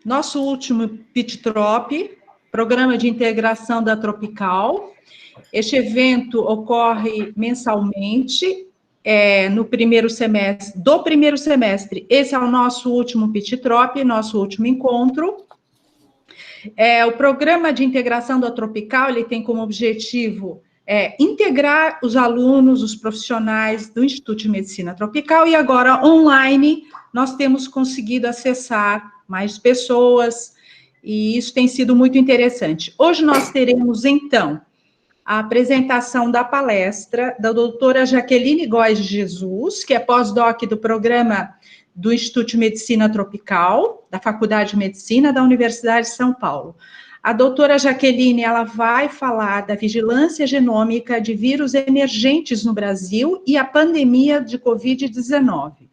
nosso último PIT-TROP, Programa de Integração da Tropical. Este evento ocorre mensalmente, no primeiro semestre. Esse é o nosso último PIT-TROP, nosso último encontro. O Programa de Integração da Tropical, ele tem como objetivo integrar os alunos, os profissionais do Instituto de Medicina Tropical, e agora, online, nós temos conseguido acessar mais pessoas, e isso tem sido muito interessante. Hoje nós teremos, então, a apresentação da palestra da doutora Jaqueline Góes de Jesus, que é pós-doc do programa do Instituto de Medicina Tropical, da Faculdade de Medicina da Universidade de São Paulo. A doutora Jaqueline, ela vai falar da vigilância genômica de vírus emergentes no Brasil e a pandemia de Covid-19.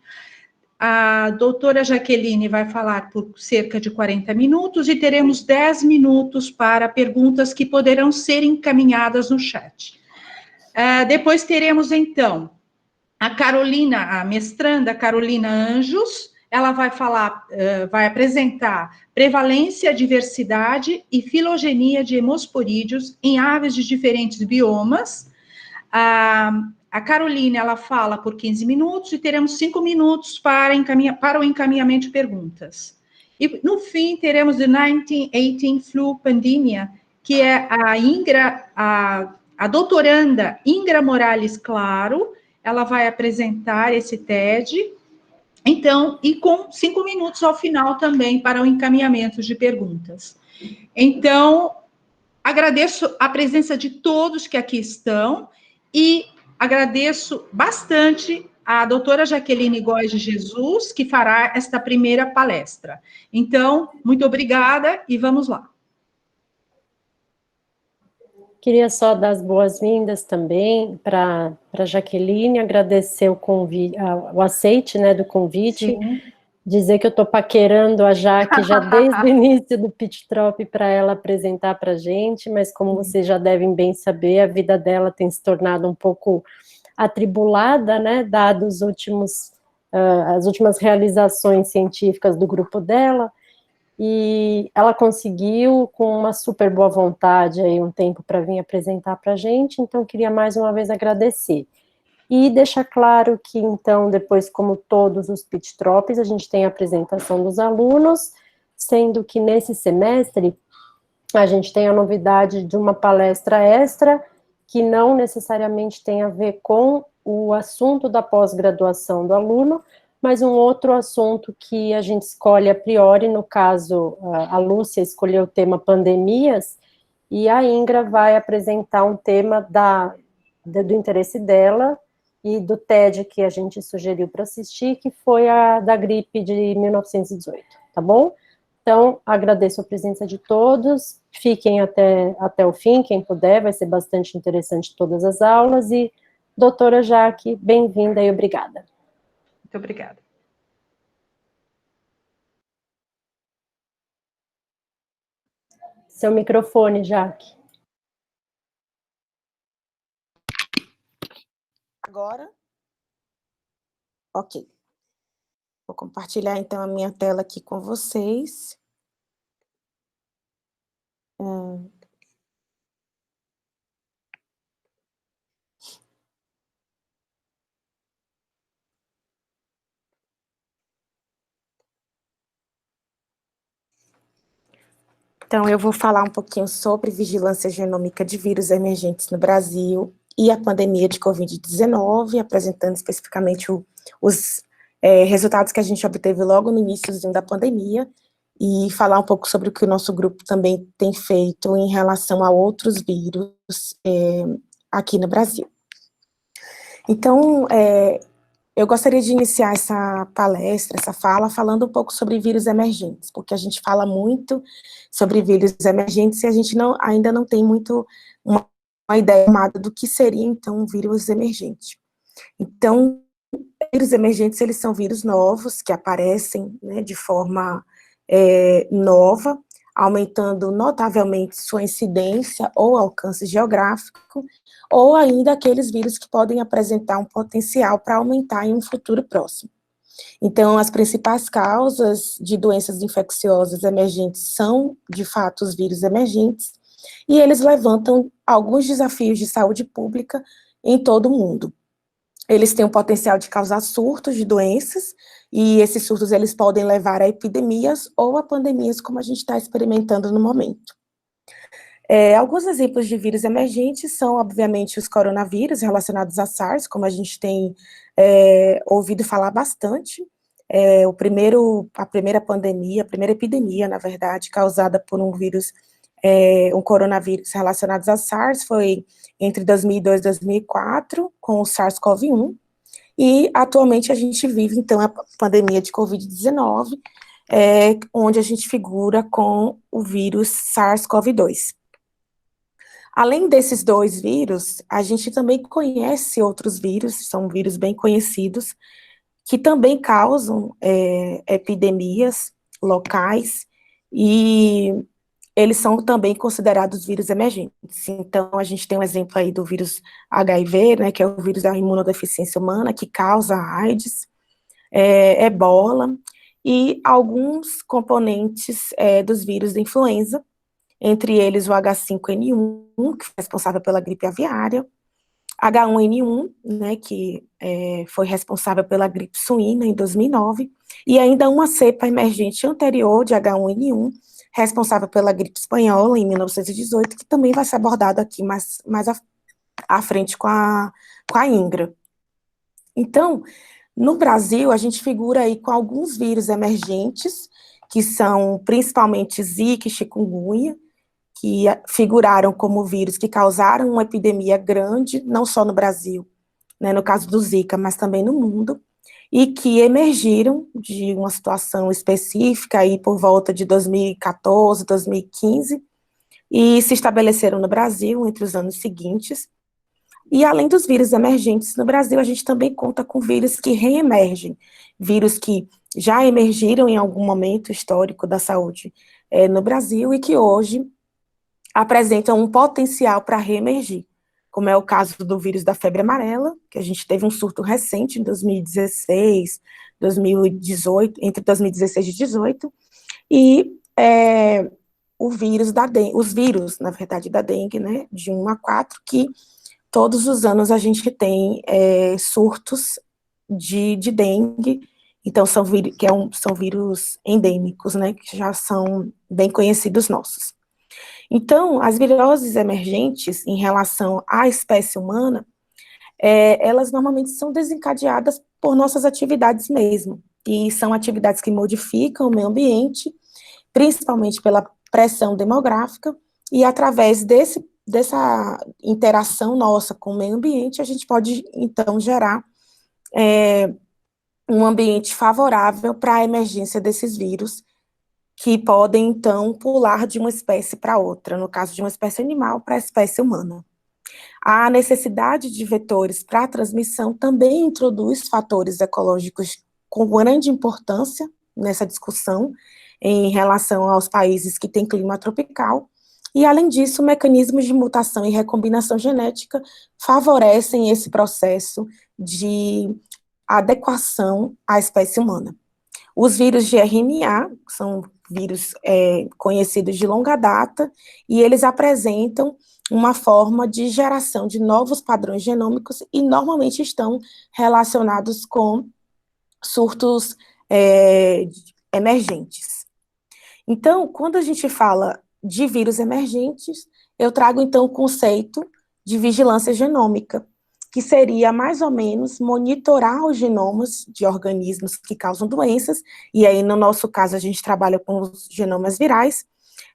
A doutora Jaqueline vai falar por cerca de 40 minutos e teremos 10 minutos para perguntas que poderão ser encaminhadas no chat. Depois teremos, então, a mestranda Carolina Anjos. Ela vai falar, vai apresentar prevalência, diversidade e filogenia de hemosporídeos em aves de diferentes biomas. A Carolina, ela fala por 15 minutos e teremos 5 minutos para o encaminhamento de perguntas. E, no fim, teremos the 1918 Flu Pandemia, que é a doutoranda Ingra Morales Claro. Ela vai apresentar esse TED. Então, e com 5 minutos ao final também para o encaminhamento de perguntas. Então, agradeço a presença de todos que aqui estão e agradeço bastante a doutora Jaqueline Góes de Jesus, que fará esta primeira palestra. Então, muito obrigada e vamos lá. Queria só dar as boas-vindas também para a Jaqueline, agradecer o convite, o aceite, né, do convite, sim, dizer que eu estou paquerando a Jaque já desde o início do PIT-TROP para ela apresentar para a gente, mas como vocês já devem bem saber, a vida dela tem se tornado um pouco atribulada, né, dados as últimas realizações científicas do grupo dela, e ela conseguiu, com uma super boa vontade, aí, um tempo para vir apresentar para a gente, então queria mais uma vez agradecer. E deixar claro que, então, depois, como todos os PIT-TROPs, a gente tem a apresentação dos alunos, sendo que nesse semestre a gente tem a novidade de uma palestra extra, que não necessariamente tem a ver com o assunto da pós-graduação do aluno, mas um outro assunto que a gente escolhe a priori, no caso, a Lúcia escolheu o tema pandemias, e a Ingra vai apresentar um tema do interesse dela e do TED que a gente sugeriu para assistir, que foi a da gripe de 1918, tá bom? Então, agradeço a presença de todos, fiquem até o fim, quem puder, vai ser bastante interessante todas as aulas, e doutora Jaque, bem-vinda e obrigada. Muito obrigada. Seu microfone, Jaque. Agora? Ok. Vou compartilhar, então, a minha tela aqui com vocês. Então, eu vou falar um pouquinho sobre vigilância genômica de vírus emergentes no Brasil e a pandemia de Covid-19, apresentando especificamente os resultados que a gente obteve logo no início da pandemia, e falar um pouco sobre o que o nosso grupo também tem feito em relação a outros vírus aqui no Brasil. Então, eu gostaria de iniciar essa palestra, essa fala, falando um pouco sobre vírus emergentes, porque a gente fala muito sobre vírus emergentes e a gente ainda não tem muito uma ideia formada do que seria, então, um vírus emergente. Então, vírus emergentes, eles são vírus novos, que aparecem, né, de forma nova, aumentando notavelmente sua incidência ou alcance geográfico, ou ainda aqueles vírus que podem apresentar um potencial para aumentar em um futuro próximo. Então, as principais causas de doenças infecciosas emergentes são, de fato, os vírus emergentes, e eles levantam alguns desafios de saúde pública em todo o mundo. Eles têm o potencial de causar surtos de doenças, e esses surtos eles podem levar a epidemias ou a pandemias, como a gente está experimentando no momento. Alguns exemplos de vírus emergentes são, obviamente, os coronavírus relacionados a SARS, como a gente tem ouvido falar bastante. A primeira pandemia, a primeira epidemia, na verdade, causada por um coronavírus relacionado a SARS foi entre 2002 e 2004, com o SARS-CoV-1, e atualmente a gente vive, então, a pandemia de Covid-19, onde a gente figura com o vírus SARS-CoV-2. Além desses dois vírus, a gente também conhece outros vírus, são vírus bem conhecidos, que também causam epidemias locais, e eles são também considerados vírus emergentes. Então, a gente tem um exemplo aí do vírus HIV, né, que é o vírus da imunodeficiência humana, que causa AIDS, ebola, e alguns componentes dos vírus da influenza, entre eles o H5N1, que é responsável pela gripe aviária, H1N1, né, que foi responsável pela gripe suína em 2009, e ainda uma cepa emergente anterior de H1N1, responsável pela gripe espanhola em 1918, que também vai ser abordado aqui mais à frente com a Ingra. Então, no Brasil, a gente figura aí com alguns vírus emergentes, que são principalmente Zika e chikungunya, que figuraram como vírus que causaram uma epidemia grande, não só no Brasil, né, no caso do Zika, mas também no mundo, e que emergiram de uma situação específica aí por volta de 2014, 2015, e se estabeleceram no Brasil entre os anos seguintes. E além dos vírus emergentes no Brasil, a gente também conta com vírus que reemergem, vírus que já emergiram em algum momento histórico da saúde no Brasil e que hoje apresentam um potencial para reemergir, como é o caso do vírus da febre amarela, que a gente teve um surto recente em 2016, 2018, entre 2016 e 2018, e os vírus, na verdade, da dengue, né, de 1 a 4, que todos os anos a gente tem surtos de dengue, então são vírus endêmicos, né, que já são bem conhecidos nossos. Então, as viroses emergentes em relação à espécie humana, elas normalmente são desencadeadas por nossas atividades mesmo, e são atividades que modificam o meio ambiente, principalmente pela pressão demográfica, e através dessa interação nossa com o meio ambiente, a gente pode, então, gerar um ambiente favorável para a emergência desses vírus, que podem, então, pular de uma espécie para outra, no caso de uma espécie animal para a espécie humana. A necessidade de vetores para a transmissão também introduz fatores ecológicos com grande importância nessa discussão em relação aos países que têm clima tropical, e, além disso, mecanismos de mutação e recombinação genética favorecem esse processo de adequação à espécie humana. Os vírus de RNA são vírus conhecidos de longa data, e eles apresentam uma forma de geração de novos padrões genômicos e normalmente estão relacionados com surtos emergentes. Então, quando a gente fala de vírus emergentes, eu trago então o conceito de vigilância genômica, que seria mais ou menos monitorar os genomas de organismos que causam doenças, e aí no nosso caso a gente trabalha com os genomas virais,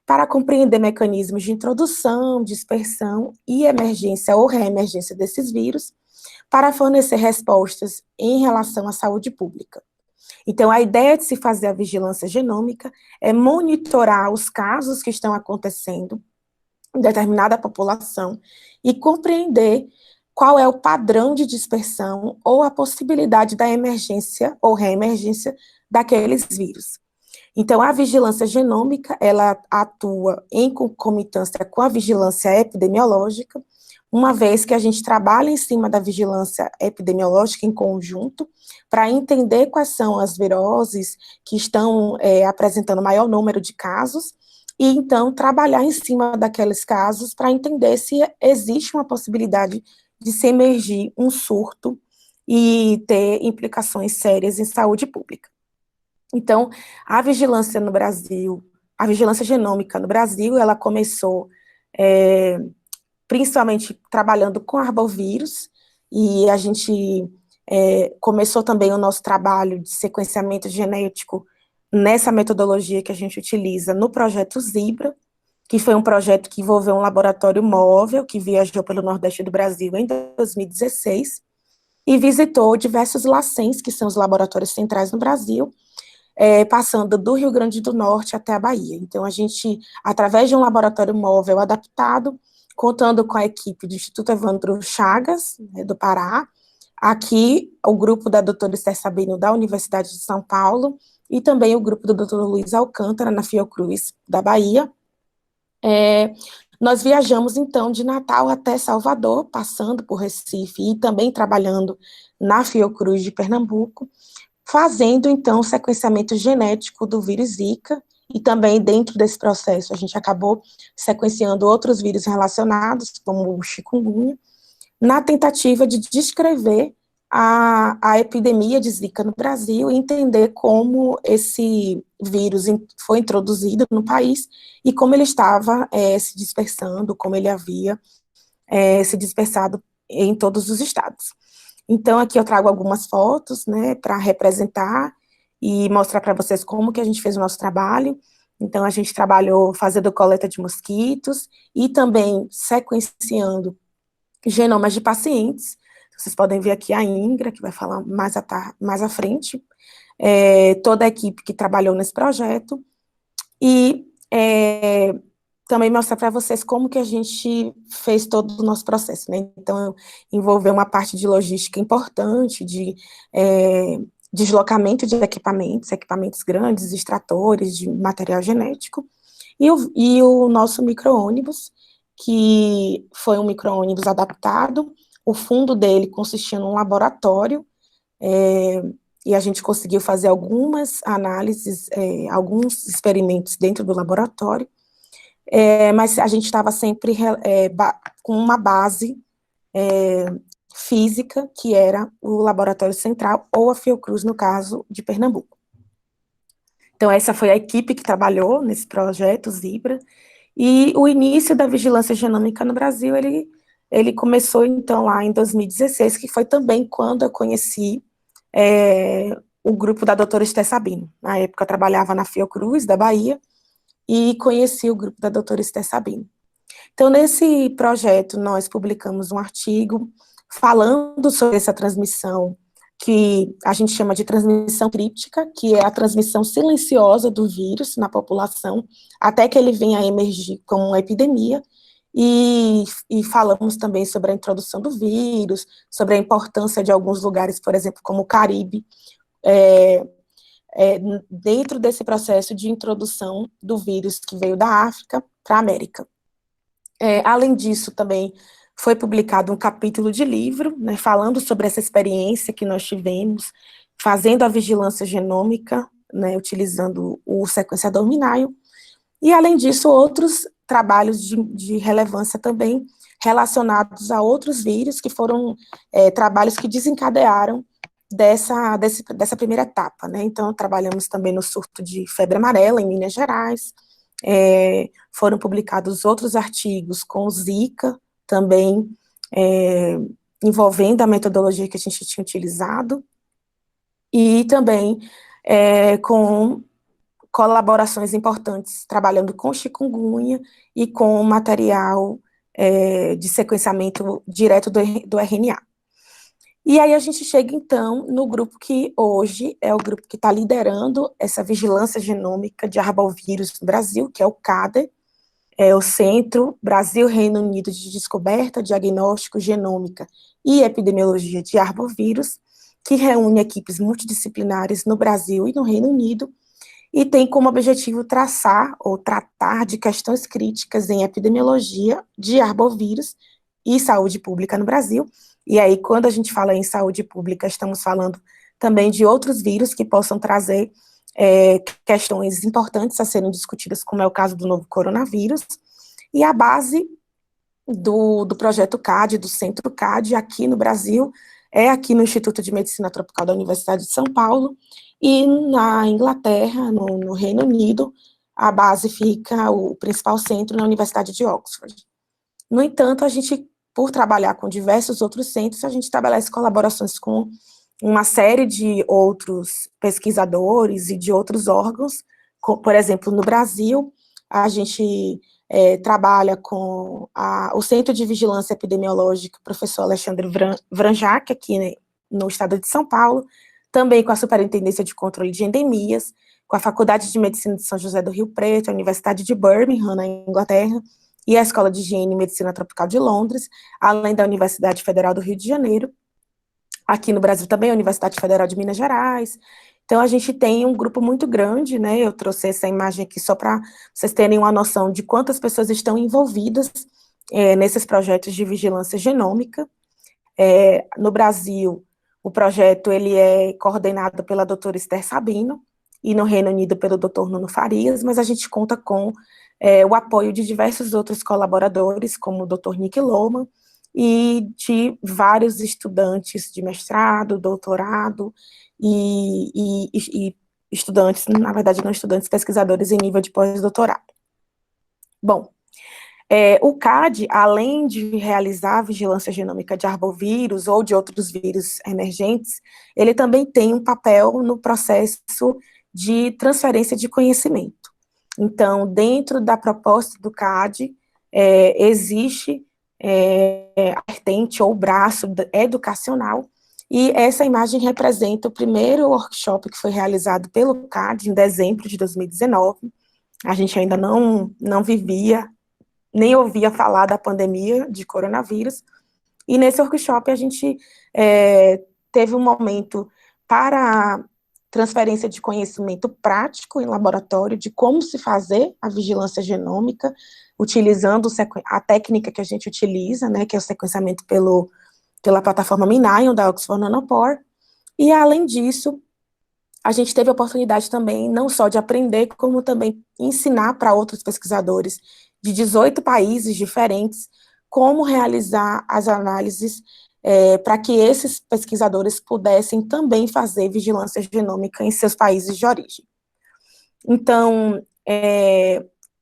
para compreender mecanismos de introdução, dispersão e emergência ou reemergência desses vírus, para fornecer respostas em relação à saúde pública. Então, a ideia de se fazer a vigilância genômica é monitorar os casos que estão acontecendo em determinada população e compreender qual é o padrão de dispersão ou a possibilidade da emergência ou reemergência daqueles vírus. Então, a vigilância genômica, ela atua em concomitância com a vigilância epidemiológica, uma vez que a gente trabalha em cima da vigilância epidemiológica em conjunto, para entender quais são as viroses que estão apresentando maior número de casos, e então trabalhar em cima daqueles casos para entender se existe uma possibilidade de se emergir um surto e ter implicações sérias em saúde pública. Então, a vigilância no Brasil, a vigilância genômica no Brasil, ela começou principalmente trabalhando com arbovírus, e a gente começou também o nosso trabalho de sequenciamento genético nessa metodologia que a gente utiliza no projeto Zibra, que foi um projeto que envolveu um laboratório móvel que viajou pelo Nordeste do Brasil em 2016 e visitou diversos LACENs, que são os laboratórios centrais no Brasil, passando do Rio Grande do Norte até a Bahia. Então, a gente, através de um laboratório móvel adaptado, contando com a equipe do Instituto Evandro Chagas, do Pará, aqui o grupo da doutora Esther Sabino, da Universidade de São Paulo, e também o grupo do doutor Luiz Alcântara, na Fiocruz, da Bahia. Nós viajamos, então, de Natal até Salvador, passando por Recife e também trabalhando na Fiocruz de Pernambuco, fazendo, então, o sequenciamento genético do vírus Zika, e também dentro desse processo a gente acabou sequenciando outros vírus relacionados, como o chikungunya, na tentativa de descrever a epidemia de Zika no Brasil e entender como esse vírus foi introduzido no país e como ele estava se dispersando, como ele havia se dispersado em todos os estados. Então, aqui eu trago algumas fotos, né, para representar e mostrar para vocês como que a gente fez o nosso trabalho. Então, a gente trabalhou fazendo coleta de mosquitos e também sequenciando genomas de pacientes. Vocês podem ver aqui a Ingra, que vai falar mais à frente, toda a equipe que trabalhou nesse projeto, e também mostrar para vocês como que a gente fez todo o nosso processo, né? Então, envolveu uma parte de logística importante, de deslocamento de equipamentos grandes, extratores de material genético, e o nosso micro-ônibus, que foi um micro-ônibus adaptado. O fundo dele consistia num laboratório, e a gente conseguiu fazer algumas análises, alguns experimentos dentro do laboratório, mas a gente estava sempre com uma base física, que era o Laboratório Central, ou a Fiocruz, no caso de Pernambuco. Então, essa foi a equipe que trabalhou nesse projeto, Zibra, e o início da vigilância genômica no Brasil, ele começou, então, lá em 2016, que foi também quando eu conheci o grupo da doutora Esther Sabino. Na época, eu trabalhava na Fiocruz, da Bahia, e conheci o grupo da doutora Esther Sabino. Então, nesse projeto, nós publicamos um artigo falando sobre essa transmissão, que a gente chama de transmissão críptica, que é a transmissão silenciosa do vírus na população, até que ele venha a emergir como uma epidemia, e falamos também sobre a introdução do vírus, sobre a importância de alguns lugares, por exemplo, como o Caribe, dentro desse processo de introdução do vírus que veio da África para a América. Além disso, também foi publicado um capítulo de livro, né, falando sobre essa experiência que nós tivemos, fazendo a vigilância genômica, né, utilizando o sequenciador Minayo, e, além disso, outros trabalhos de relevância também relacionados a outros vírus, que foram trabalhos que desencadearam dessa primeira etapa, né? Então, trabalhamos também no surto de febre amarela em Minas Gerais, foram publicados outros artigos com o Zika, também envolvendo a metodologia que a gente tinha utilizado, e também com colaborações importantes, trabalhando com chikungunya e com material de sequenciamento direto do RNA. E aí a gente chega, então, no grupo que hoje é o grupo que está liderando essa vigilância genômica de arbovírus no Brasil, que é o CADE, o Centro Brasil-Reino Unido de Descoberta, Diagnóstico, Genômica e Epidemiologia de Arbovírus, que reúne equipes multidisciplinares no Brasil e no Reino Unido, e tem como objetivo traçar ou tratar de questões críticas em epidemiologia de arbovírus e saúde pública no Brasil. E aí, quando a gente fala em saúde pública, estamos falando também de outros vírus que possam trazer questões importantes a serem discutidas, como é o caso do novo coronavírus. E a base do projeto CAD, do Centro CAD, aqui no Brasil, é aqui no Instituto de Medicina Tropical da Universidade de São Paulo, e na Inglaterra, no Reino Unido, a base fica, o principal centro, na Universidade de Oxford. No entanto, a gente, por trabalhar com diversos outros centros, a gente estabelece colaborações com uma série de outros pesquisadores e de outros órgãos. Por exemplo, no Brasil, a gente trabalha com o Centro de Vigilância Epidemiológica, professor Alexandre Vranjac, aqui, né, no estado de São Paulo, também com a Superintendência de Controle de Endemias, com a Faculdade de Medicina de São José do Rio Preto, a Universidade de Birmingham, na Inglaterra, e a Escola de Higiene e Medicina Tropical de Londres, além da Universidade Federal do Rio de Janeiro. Aqui no Brasil também, a Universidade Federal de Minas Gerais. Então, a gente tem um grupo muito grande, né? Eu trouxe essa imagem aqui só para vocês terem uma noção de quantas pessoas estão envolvidas nesses projetos de vigilância genômica. No Brasil, o projeto ele é coordenado pela doutora Esther Sabino, e no Reino Unido pelo doutor Nuno Farias, mas a gente conta com o apoio de diversos outros colaboradores, como o doutor Nick Lohmann, e de vários estudantes de mestrado, doutorado, e estudantes, na verdade não estudantes, pesquisadores em nível de pós-doutorado. Bom, o CAD, além de realizar a vigilância genômica de arbovírus ou de outros vírus emergentes, ele também tem um papel no processo de transferência de conhecimento. Então, dentro da proposta do CAD, existe a vertente ou braço educacional, e essa imagem representa o primeiro workshop que foi realizado pelo CAD em dezembro de 2019. A gente ainda não vivia, nem ouvia falar da pandemia de coronavírus, e nesse workshop a gente teve um momento para transferência de conhecimento prático em laboratório de como se fazer a vigilância genômica, utilizando a técnica que a gente utiliza, né, que é o sequenciamento pela plataforma MinION da Oxford Nanopore, e além disso, a gente teve a oportunidade também, não só de aprender, como também ensinar para outros pesquisadores de 18 países diferentes como realizar as análises para que esses pesquisadores pudessem também fazer vigilância genômica em seus países de origem. Então,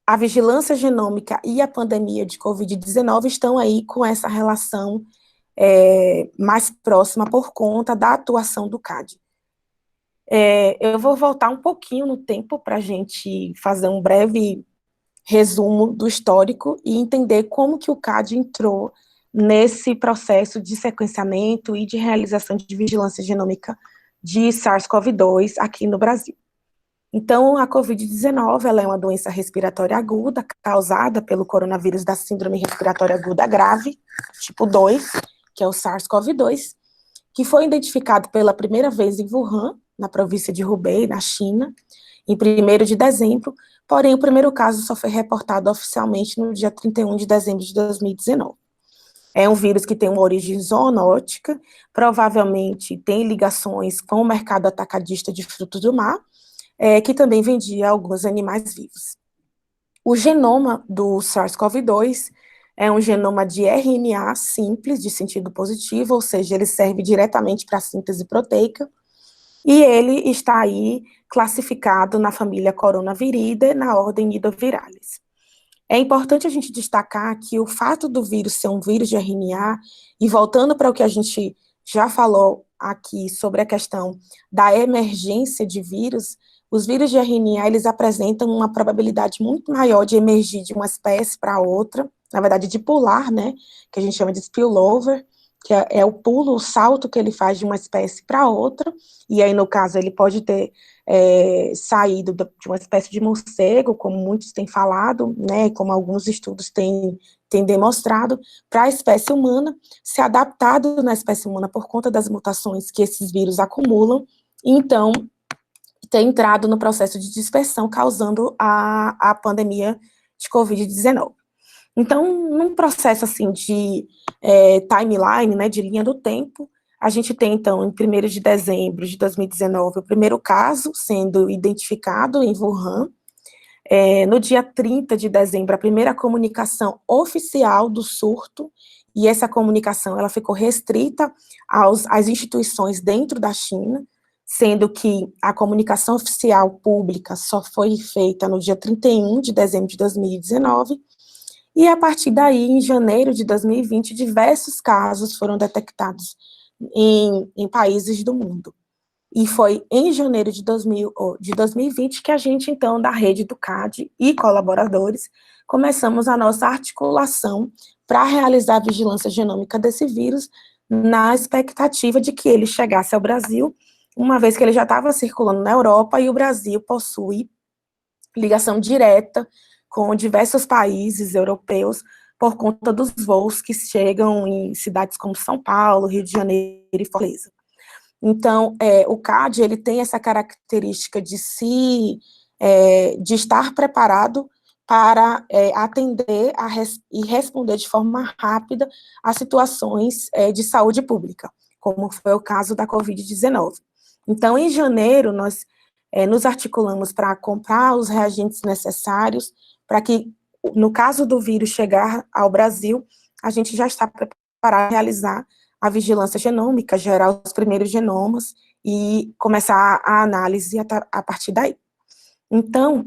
a vigilância genômica e a pandemia de Covid-19 estão aí com essa relação mais próxima por conta da atuação do CAD. Eu vou voltar um pouquinho no tempo para a gente fazer um breve resumo do histórico e entender como que o CAD entrou nesse processo de sequenciamento e de realização de vigilância genômica de SARS-CoV-2 aqui no Brasil. Então, a Covid-19, ela é uma doença respiratória aguda, causada pelo coronavírus da síndrome respiratória aguda grave, tipo 2, que é o SARS-CoV-2, que foi identificado pela primeira vez em Wuhan, na província de Hubei, na China, em 1º de dezembro, porém o primeiro caso só foi reportado oficialmente no dia 31 de dezembro de 2019. É um vírus que tem uma origem zoonótica, provavelmente tem ligações com o mercado atacadista de frutos do mar, que também vendia alguns animais vivos. O genoma do SARS-CoV-2 é um genoma de RNA simples, de sentido positivo, ou seja, ele serve diretamente para a síntese proteica, e ele está aí classificado na família Coronaviridae, na ordem Nidoviralis. É importante a gente destacar que o fato do vírus ser um vírus de RNA, e voltando para o que a gente já falou aqui sobre a questão da emergência de vírus, os vírus de RNA, eles apresentam uma probabilidade muito maior de emergir de uma espécie para outra, na verdade de pular, né, que a gente chama de spillover, que é o pulo, o salto que ele faz de uma espécie para outra, e aí no caso ele pode ter saído de uma espécie de morcego, como muitos têm falado, né, como alguns estudos têm demonstrado, para a espécie humana, se adaptado na espécie humana por conta das mutações que esses vírus acumulam, e então ter entrado no processo de dispersão, causando a pandemia de Covid-19. Então, num processo assim de timeline, né, de linha do tempo, a gente tem, então, em 1º de dezembro de 2019, o primeiro caso sendo identificado em Wuhan. No dia 30 de dezembro, a primeira comunicação oficial do surto, e essa comunicação ela ficou restrita às instituições dentro da China, sendo que a comunicação oficial pública só foi feita no dia 31 de dezembro de 2019, e a partir daí, em janeiro de 2020, diversos casos foram detectados em países do mundo. E foi em janeiro de 2020 que a gente, então, da rede do CAD e colaboradores, começamos a nossa articulação para realizar a vigilância genômica desse vírus, na expectativa de que ele chegasse ao Brasil, uma vez que ele já estava circulando na Europa, e o Brasil possui ligação direta com diversos países europeus, por conta dos voos que chegam em cidades como São Paulo, Rio de Janeiro e Fortaleza. Então, o CAD, ele tem essa característica de estar preparado para atender e responder de forma rápida a situações de saúde pública, como foi o caso da Covid-19. Então, em janeiro, nós nos articulamos para comprar os reagentes necessários para que, no caso do vírus chegar ao Brasil, a gente já está preparado para realizar a vigilância genômica, gerar os primeiros genomas e começar a análise a partir daí. Então,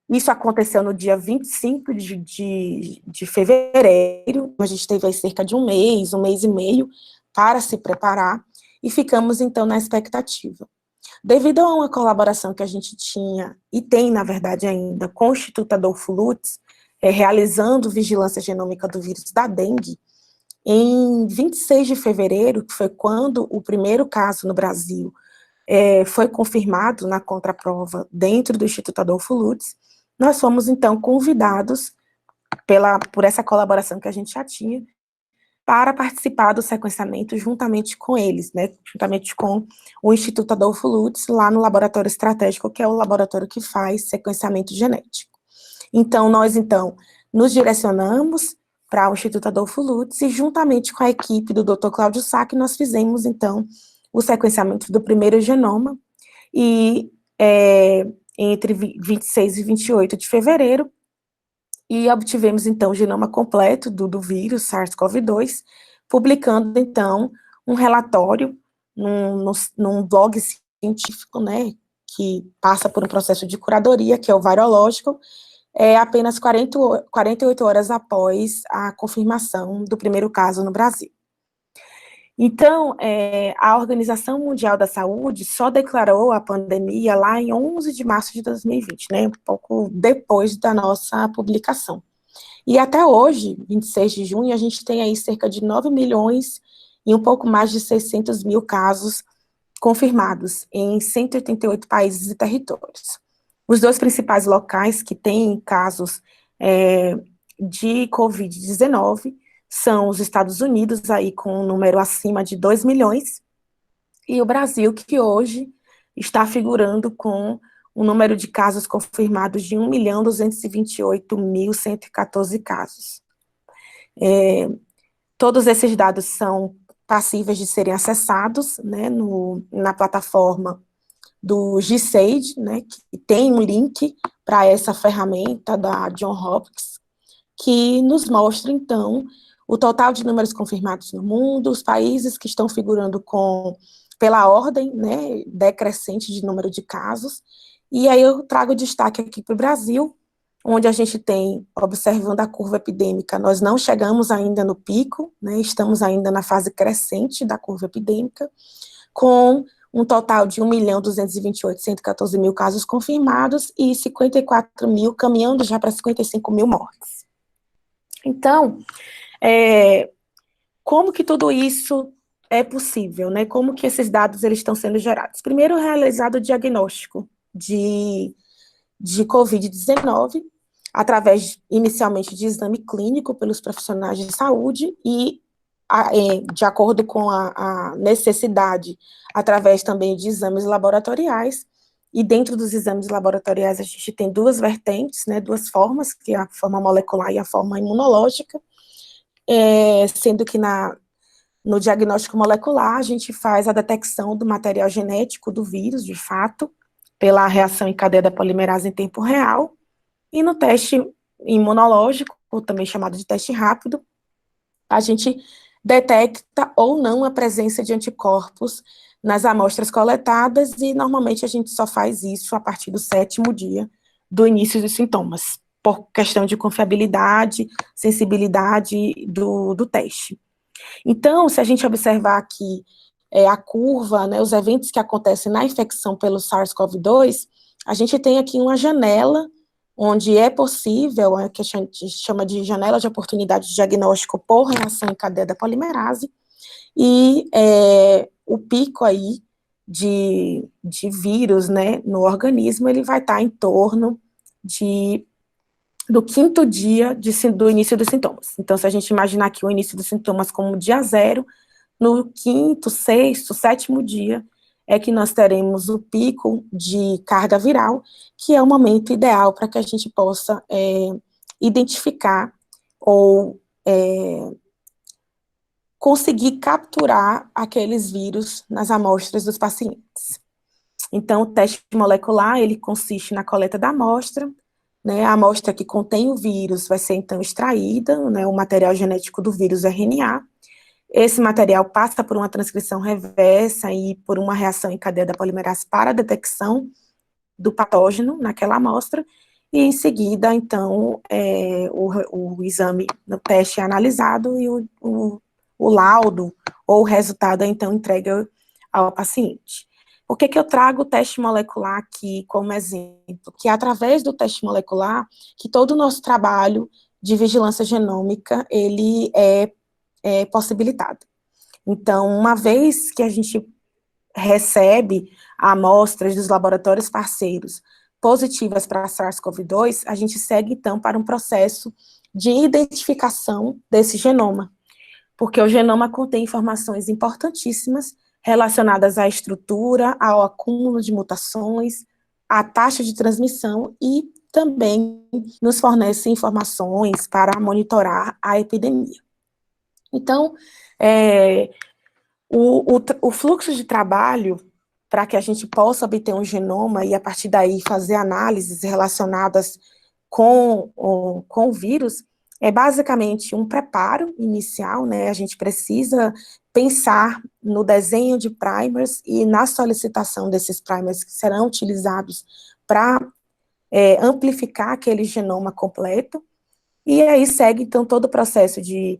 isso aconteceu no dia 25 de fevereiro, a gente teve aí cerca de um mês e meio, para se preparar, e ficamos, então, na expectativa. Devido a uma colaboração que a gente tinha, e tem, na verdade, ainda, com o Instituto Adolfo Lutz, realizando vigilância genômica do vírus da dengue, em 26 de fevereiro, que foi quando o primeiro caso no Brasil foi confirmado na contraprova dentro do Instituto Adolfo Lutz, nós fomos, então, convidados por essa colaboração que a gente já tinha, para participar do sequenciamento juntamente com eles, né, juntamente com o Instituto Adolfo Lutz, lá no Laboratório Estratégico, que é o laboratório que faz sequenciamento genético. Então, nós, nos direcionamos para o Instituto Adolfo Lutz, e juntamente com a equipe do Dr. Cláudio Sack, nós fizemos, então, o sequenciamento do primeiro genoma, e entre 26 e 28 de fevereiro, e obtivemos, então, o genoma completo do vírus SARS-CoV-2, publicando, então, um relatório num blog científico, né, que passa por um processo de curadoria, que é o Virological, apenas 48 horas após a confirmação do primeiro caso no Brasil. Então, a Organização Mundial da Saúde só declarou a pandemia lá em 11 de março de 2020, né, um pouco depois da nossa publicação. E até hoje, 26 de junho, a gente tem aí cerca de 9 milhões e um pouco mais de 600 mil casos confirmados em 188 países e territórios. Os dois principais locais que têm casos de Covid-19 são os Estados Unidos, aí com um número acima de 2 milhões, e o Brasil, que hoje está figurando com um número de casos confirmados de 1.228.114 casos. Todos esses dados são passíveis de serem acessados, né, na plataforma do GSAID, né, que tem um link para essa ferramenta da Johns Hopkins, que nos mostra, então, o total de números confirmados no mundo, os países que estão figurando pela ordem, né, decrescente de número de casos, e aí eu trago destaque aqui para o Brasil, onde a gente tem, observando a curva epidêmica, nós não chegamos ainda no pico, né, estamos ainda na fase crescente da curva epidêmica, com um total de 1.228.114 mil casos confirmados e 54 mil, caminhando já para 55 mil mortes. Então, como que tudo isso é possível, né? Como que esses dados eles estão sendo gerados? Primeiro, realizado o diagnóstico de Covid-19, através, inicialmente, de exame clínico pelos profissionais de saúde e, de acordo com a necessidade, através também de exames laboratoriais, e dentro dos exames laboratoriais a gente tem duas vertentes, né, duas formas, que é a forma molecular e a forma imunológica, sendo que no diagnóstico molecular a gente faz a detecção do material genético do vírus, de fato, pela reação em cadeia da polimerase em tempo real, e no teste imunológico, também chamado de teste rápido, a gente detecta ou não a presença de anticorpos nas amostras coletadas, e normalmente a gente só faz isso a partir do 7º dia do início dos sintomas, por questão de confiabilidade, sensibilidade do teste. Então, se a gente observar aqui a curva, né, os eventos que acontecem na infecção pelo SARS-CoV-2, a gente tem aqui uma janela onde é possível, que a gente chama de janela de oportunidade de diagnóstico por reação em cadeia da polimerase, e o pico aí de vírus, né, no organismo, ele vai estar em torno do 5º dia do início dos sintomas. Então, se a gente imaginar aqui o início dos sintomas como dia 0, no 5º, 6º, 7º dia é que nós teremos o pico de carga viral, que é o momento ideal para que a gente possa identificar ou conseguir capturar aqueles vírus nas amostras dos pacientes. Então, o teste molecular, ele consiste na coleta da amostra, né, a amostra que contém o vírus vai ser, então, extraída, né, o material genético do vírus RNA. Esse material passa por uma transcrição reversa e por uma reação em cadeia da polimerase para a detecção do patógeno naquela amostra, e em seguida, então, o exame, o teste é analisado e o laudo ou o resultado é, então, entregue ao paciente. Por que eu trago o teste molecular aqui como exemplo? Que é através do teste molecular que todo o nosso trabalho de vigilância genômica, ele é possibilitado. Então, uma vez que a gente recebe amostras dos laboratórios parceiros positivas para SARS-CoV-2, a gente segue, então, para um processo de identificação desse genoma, porque o genoma contém informações importantíssimas relacionadas à estrutura, ao acúmulo de mutações, à taxa de transmissão, e também nos fornece informações para monitorar a epidemia. Então, o fluxo de trabalho para que a gente possa obter um genoma e, a partir daí, fazer análises relacionadas com o vírus, é basicamente um preparo inicial, né? A gente precisa pensar no desenho de primers e na solicitação desses primers que serão utilizados para amplificar aquele genoma completo, e aí segue, então, todo o processo de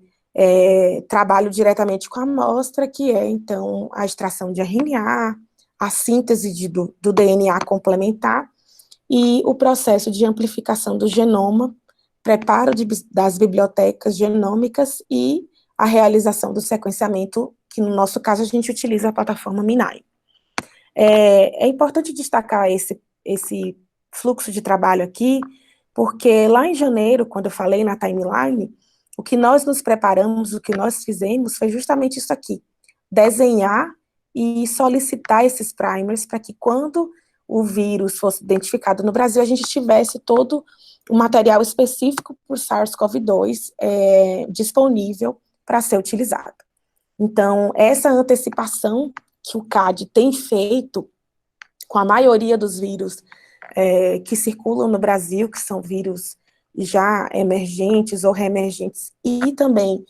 trabalho diretamente com a amostra, que é, então, a extração de RNA, a síntese do DNA complementar, e o processo de amplificação do genoma, preparo das bibliotecas genômicas e a realização do sequenciamento, que no nosso caso a gente utiliza a plataforma MinAI. É importante destacar esse fluxo de trabalho aqui, porque lá em janeiro, quando eu falei na timeline, o que nós nos preparamos, o que nós fizemos foi justamente isso aqui, desenhar e solicitar esses primers para que, quando o vírus fosse identificado no Brasil, a gente tivesse todo o material específico por SARS-CoV-2 disponível para ser utilizado. Então, essa antecipação que o CAD tem feito com a maioria dos vírus que circulam no Brasil, que são vírus já emergentes ou reemergentes, e também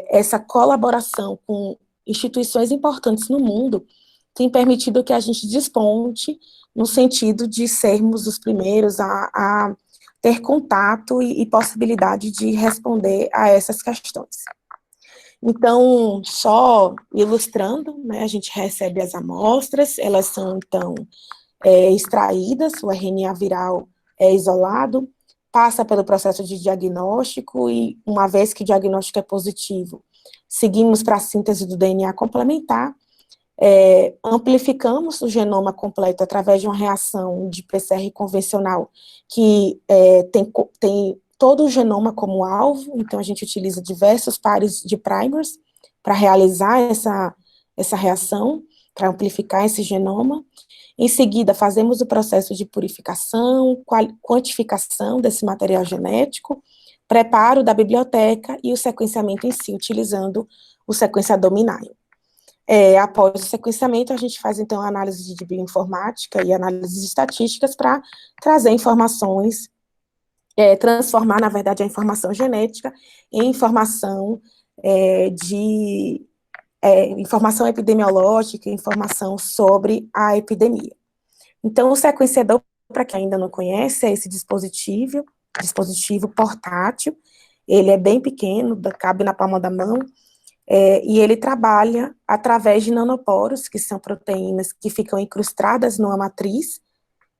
essa colaboração com instituições importantes no mundo, tem permitido que a gente desponte no sentido de sermos os primeiros a ter contato e possibilidade de responder a essas questões. Então, só ilustrando, né, a gente recebe as amostras, elas são, então, extraídas, o RNA viral é isolado, passa pelo processo de diagnóstico, e uma vez que o diagnóstico é positivo, seguimos para a síntese do DNA complementar, amplificamos o genoma completo através de uma reação de PCR convencional, que tem todo o genoma como alvo, então a gente utiliza diversos pares de primers para realizar essa reação, para amplificar esse genoma. Em seguida, fazemos o processo de purificação, quantificação desse material genético, preparo da biblioteca e o sequenciamento em si, utilizando o sequenciador Minion. Após o sequenciamento, a gente faz, então, análise de bioinformática e análises estatísticas para trazer informações, transformar, na verdade, a informação genética em informação informação epidemiológica, informação sobre a epidemia. Então, o sequenciador, para quem ainda não conhece, é esse dispositivo portátil. Ele é bem pequeno, cabe na palma da mão, e ele trabalha através de nanoporos, que são proteínas que ficam incrustadas numa matriz,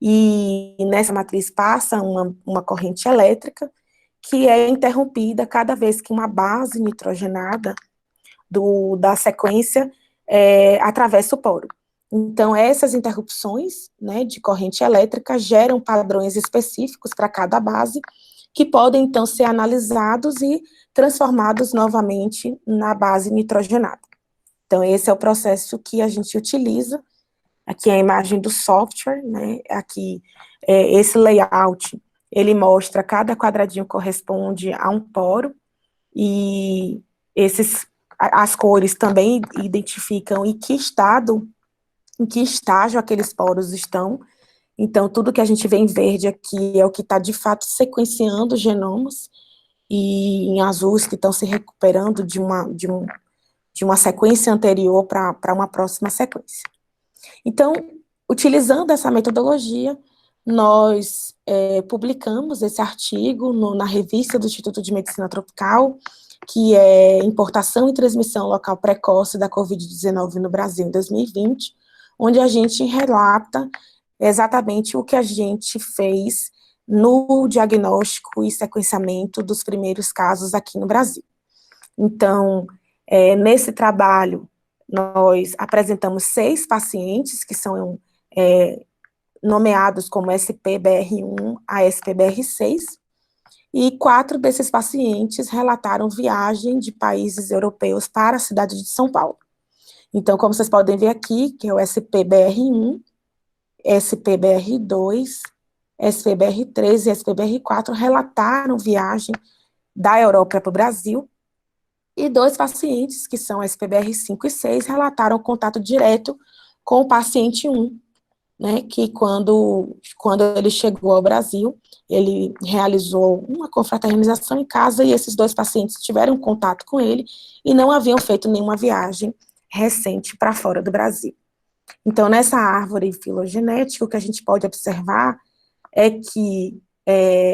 e nessa matriz passa uma corrente elétrica, que é interrompida cada vez que uma base nitrogenada da sequência atravessa o poro. Então, essas interrupções, né, de corrente elétrica geram padrões específicos para cada base, que podem, então, ser analisados e transformados novamente na base nitrogenada. Então, esse é o processo que a gente utiliza. Aqui é a imagem do software, né, aqui, esse layout, ele mostra, cada quadradinho corresponde a um poro, e as cores também identificam em que estágio aqueles poros estão. Então, tudo que a gente vê em verde aqui é o que está, de fato, sequenciando genomas, e em azul os que estão se recuperando de uma sequência anterior para uma próxima sequência. Então, utilizando essa metodologia, nós publicamos esse artigo na revista do Instituto de Medicina Tropical, que é Importação e Transmissão Local Precoce da Covid-19 no Brasil em 2020, onde a gente relata exatamente o que a gente fez no diagnóstico e sequenciamento dos primeiros casos aqui no Brasil. Então, nesse trabalho, nós apresentamos 6 pacientes que são nomeados como SPBR1 a SPBR6, e 4 desses pacientes relataram viagem de países europeus para a cidade de São Paulo. Então, como vocês podem ver aqui, que é o SPBR1, SPBR2, SPBR3 e SPBR4 relataram viagem da Europa para o Brasil, e 2 pacientes, que são SPBR5 e 6, relataram contato direto com o paciente 1, né, que quando ele chegou ao Brasil, ele realizou uma confraternização em casa, e esses 2 pacientes tiveram contato com ele e não haviam feito nenhuma viagem recente para fora do Brasil. Então, nessa árvore filogenética, o que a gente pode observar é que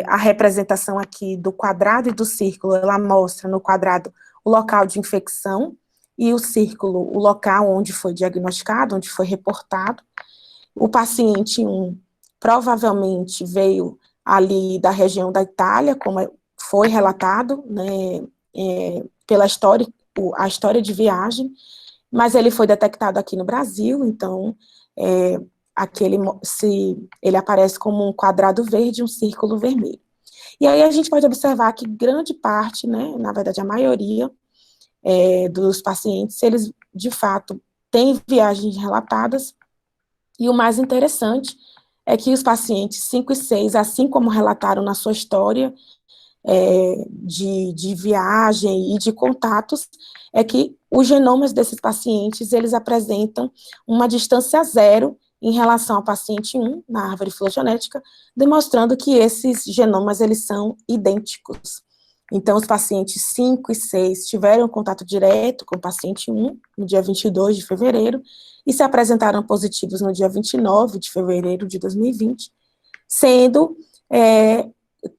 a representação aqui do quadrado e do círculo, ela mostra no quadrado o local de infecção, e o círculo, o local onde foi diagnosticado, onde foi reportado. O paciente 1 provavelmente veio ali da região da Itália, como foi relatado, né, pela história, a história de viagem, mas ele foi detectado aqui no Brasil, então ele aparece como um quadrado verde e um círculo vermelho. E aí a gente pode observar que grande parte, né, na verdade a maioria dos pacientes, eles de fato têm viagens relatadas, e o mais interessante é que os pacientes 5 e 6, assim como relataram na sua história de viagem e de contatos, é que os genomas desses pacientes, eles apresentam uma distância 0 em relação ao paciente 1, na árvore filogenética, demonstrando que esses genomas, eles são idênticos. Então, os pacientes 5 e 6 tiveram contato direto com o paciente 1, no dia 22 de fevereiro, e se apresentaram positivos no dia 29 de fevereiro de 2020,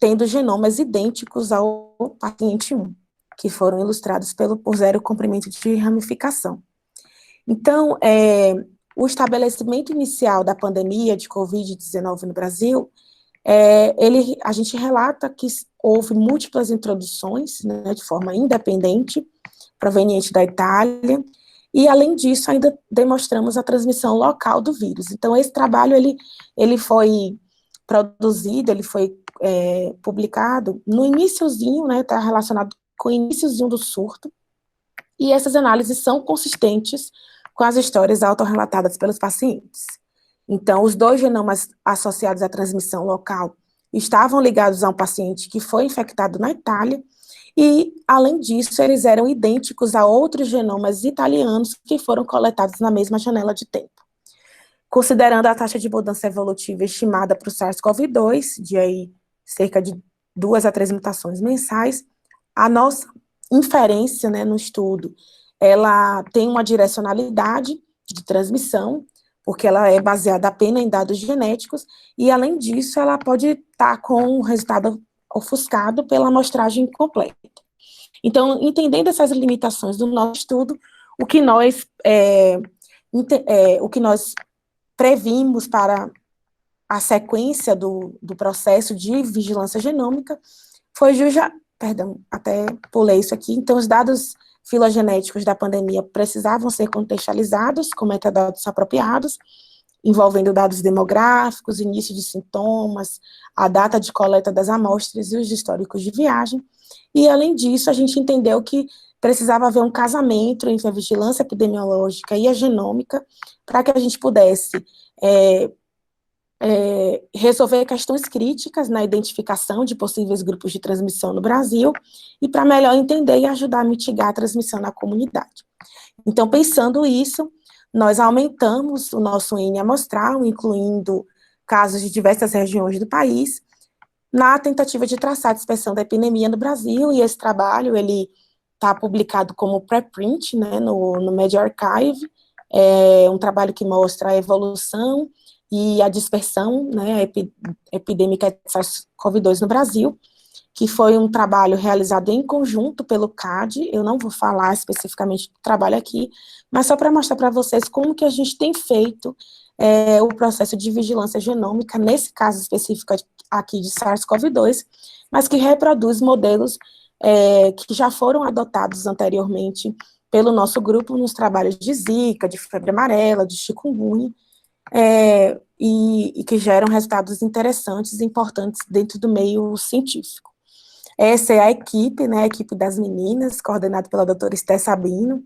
tendo genomas idênticos ao paciente 1, que foram ilustrados por 0 comprimento de ramificação. Então, o estabelecimento inicial da pandemia de Covid-19 no Brasil, a gente relata que houve múltiplas introduções, né, de forma independente, proveniente da Itália, e, além disso, ainda demonstramos a transmissão local do vírus. Então, esse trabalho, ele foi produzido, ele foi publicado no iniciozinho, né, está relacionado com o iniciozinho do surto, e essas análises são consistentes com as histórias autorrelatadas pelos pacientes. Então, os 2 genomas associados à transmissão local estavam ligados a um paciente que foi infectado na Itália, e, além disso, eles eram idênticos a outros genomas italianos que foram coletados na mesma janela de tempo. Considerando a taxa de mudança evolutiva estimada para o SARS-CoV-2, de aí cerca de 2 a 3 mutações mensais, a nossa inferência, né, no estudo, ela tem uma direcionalidade de transmissão, porque ela é baseada apenas em dados genéticos, e, além disso, ela pode estar com o resultado ofuscado pela amostragem completa. Então, entendendo essas limitações do nosso estudo, o que nós previmos para a sequência do processo de vigilância genômica foi até pulei isso aqui. Então, os dados filogenéticos da pandemia precisavam ser contextualizados com metadados apropriados, envolvendo dados demográficos, início de sintomas, a data de coleta das amostras e os históricos de viagem. E, além disso, a gente entendeu que precisava haver um casamento entre a vigilância epidemiológica e a genômica para que a gente pudesse resolver questões críticas na identificação de possíveis grupos de transmissão no Brasil e para melhor entender e ajudar a mitigar a transmissão na comunidade. Então, pensando isso, nós aumentamos o nosso N amostral, incluindo casos de diversas regiões do país, na tentativa de traçar a dispersão da epidemia no Brasil, e esse trabalho, ele está publicado como preprint, né, no MedArchive, é um trabalho que mostra a evolução e a dispersão, né, epidêmica de SARS-CoV-2 no Brasil, que foi um trabalho realizado em conjunto pelo CAD. Eu não vou falar especificamente do trabalho aqui, mas só para mostrar para vocês como que a gente tem feito o processo de vigilância genômica, nesse caso específico aqui de SARS-CoV-2, mas que reproduz modelos que já foram adotados anteriormente pelo nosso grupo nos trabalhos de Zika, de febre amarela, de chikungunya, e que geram resultados interessantes e importantes dentro do meio científico. Essa é a equipe, né, a equipe das meninas, coordenada pela doutora Esté Sabino.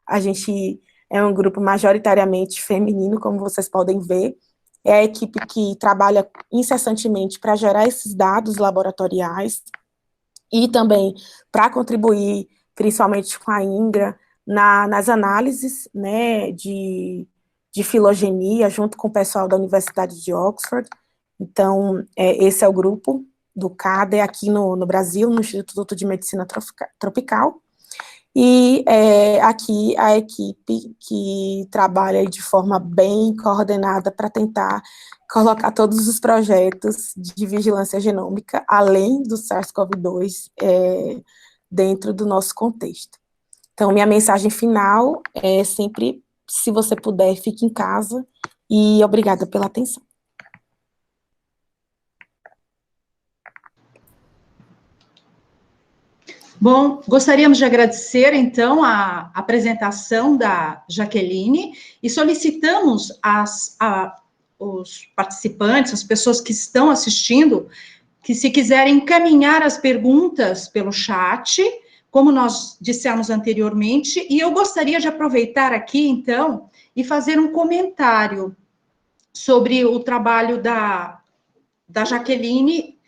A gente é um grupo majoritariamente feminino, como vocês podem ver. É a equipe que trabalha incessantemente para gerar esses dados laboratoriais e também para contribuir, principalmente com a Ingra, nas análises, né, de filogenia, junto com o pessoal da Universidade de Oxford. Então, esse é o grupo do CAD aqui no Brasil, no Instituto de Medicina Tropical, e aqui a equipe que trabalha de forma bem coordenada para tentar colocar todos os projetos de vigilância genômica, além do SARS-CoV-2, dentro do nosso contexto. Então, minha mensagem final é sempre, se você puder, fique em casa, e obrigada pela atenção. Bom, gostaríamos de agradecer, então, a apresentação da Jaqueline e solicitamos os participantes, as pessoas que estão assistindo, que se quiserem encaminhar as perguntas pelo chat, como nós dissemos anteriormente, e eu gostaria de aproveitar aqui, então, e fazer um comentário sobre o trabalho da Jaqueline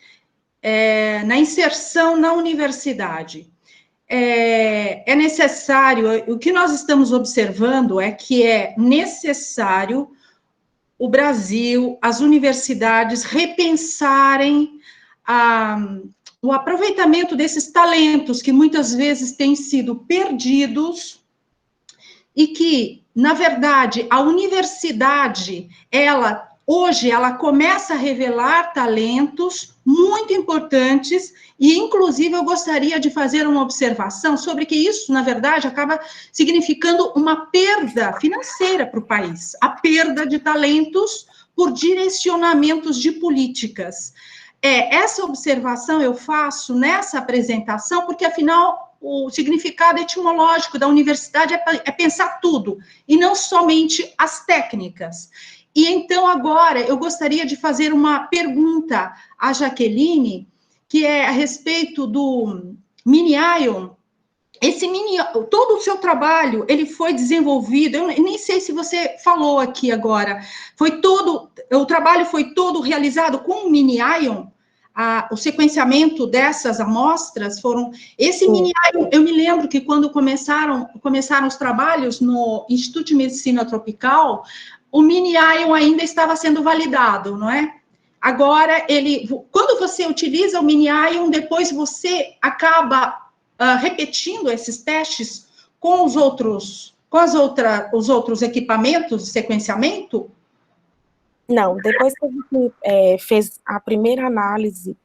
na inserção na universidade. É necessário, o que nós estamos observando é que é necessário o Brasil, as universidades repensarem o aproveitamento desses talentos que muitas vezes têm sido perdidos e que, na verdade, a universidade, hoje, ela começa a revelar talentos muito importantes e, inclusive, eu gostaria de fazer uma observação sobre que isso, na verdade, acaba significando uma perda financeira para o país, a perda de talentos por direcionamentos de políticas. Essa observação eu faço nessa apresentação, porque, afinal, o significado etimológico da universidade é pensar tudo, e não somente as técnicas. E então, agora, eu gostaria de fazer uma pergunta à Jaqueline, que é a respeito do Mini-Ion. Todo o seu trabalho, ele foi desenvolvido, eu nem sei se você falou aqui agora, o trabalho foi todo realizado com o Mini-Ion? o sequenciamento dessas amostras foram... Esse mini-ion, eu me lembro que quando começaram os trabalhos no Instituto de Medicina Tropical, o mini-ion ainda estava sendo validado, não é? Agora, quando você utiliza o mini-ion, depois você acaba repetindo esses testes com os outros equipamentos de sequenciamento? Não, depois que a gente fez a primeira análise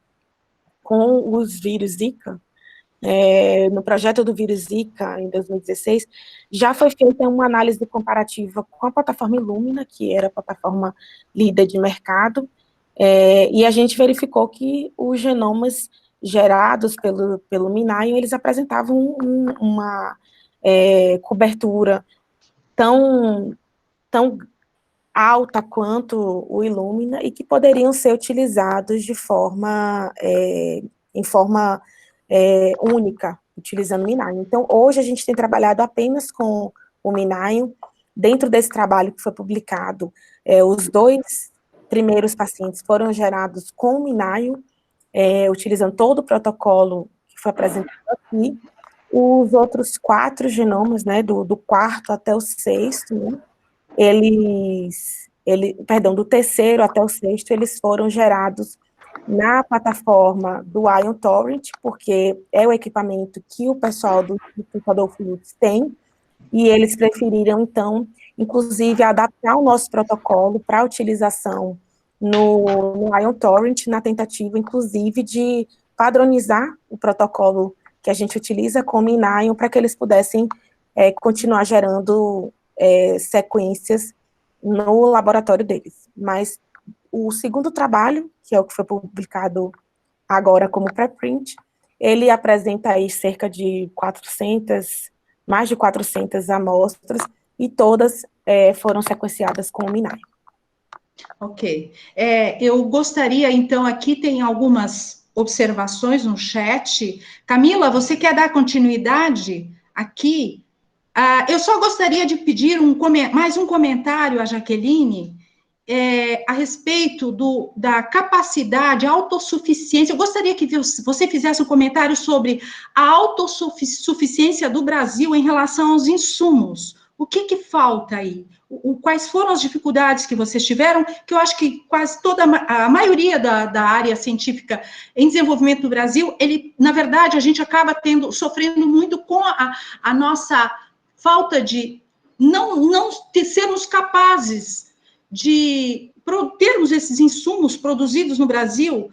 com os vírus Zika, no projeto do vírus Zika, em 2016, já foi feita uma análise comparativa com a plataforma Illumina, que era a plataforma líder de mercado, e a gente verificou que os genomas gerados pelo MinION, eles apresentavam uma cobertura tão alta quanto o Illumina e que poderiam ser utilizados em forma única, utilizando o MinION. Então, hoje a gente tem trabalhado apenas com o MinION. Dentro desse trabalho que foi publicado, os 2 primeiros pacientes foram gerados com o MinION, utilizando todo o protocolo que foi apresentado aqui. Os outros 4 genomas, né, do 4º até o 6º, né, do 3º até o 6º, eles foram gerados na plataforma do Ion Torrent, porque é o equipamento que o pessoal do Instituto Adolfo Lutz tem, e eles preferiram, então, inclusive, adaptar o nosso protocolo para utilização no Ion Torrent, na tentativa, inclusive, de padronizar o protocolo que a gente utiliza com o MinION, para que eles pudessem continuar gerando sequências no laboratório deles. Mas o segundo trabalho, que é o que foi publicado agora como preprint, ele apresenta aí cerca de mais de 400 amostras, e todas foram sequenciadas com o MinION. Ok. Eu gostaria, então, aqui tem algumas observações no chat. Camila, você quer dar continuidade aqui? Eu só gostaria de pedir mais um comentário à Jaqueline a respeito da capacidade, autossuficiência. Eu gostaria que você fizesse um comentário sobre a autossuficiência do Brasil em relação aos insumos. O que falta aí? Quais foram as dificuldades que vocês tiveram? Que eu acho que quase a maioria da área científica em desenvolvimento do Brasil, na verdade, a gente acaba sofrendo muito com a nossa falta de não sermos capazes de termos esses insumos produzidos no Brasil,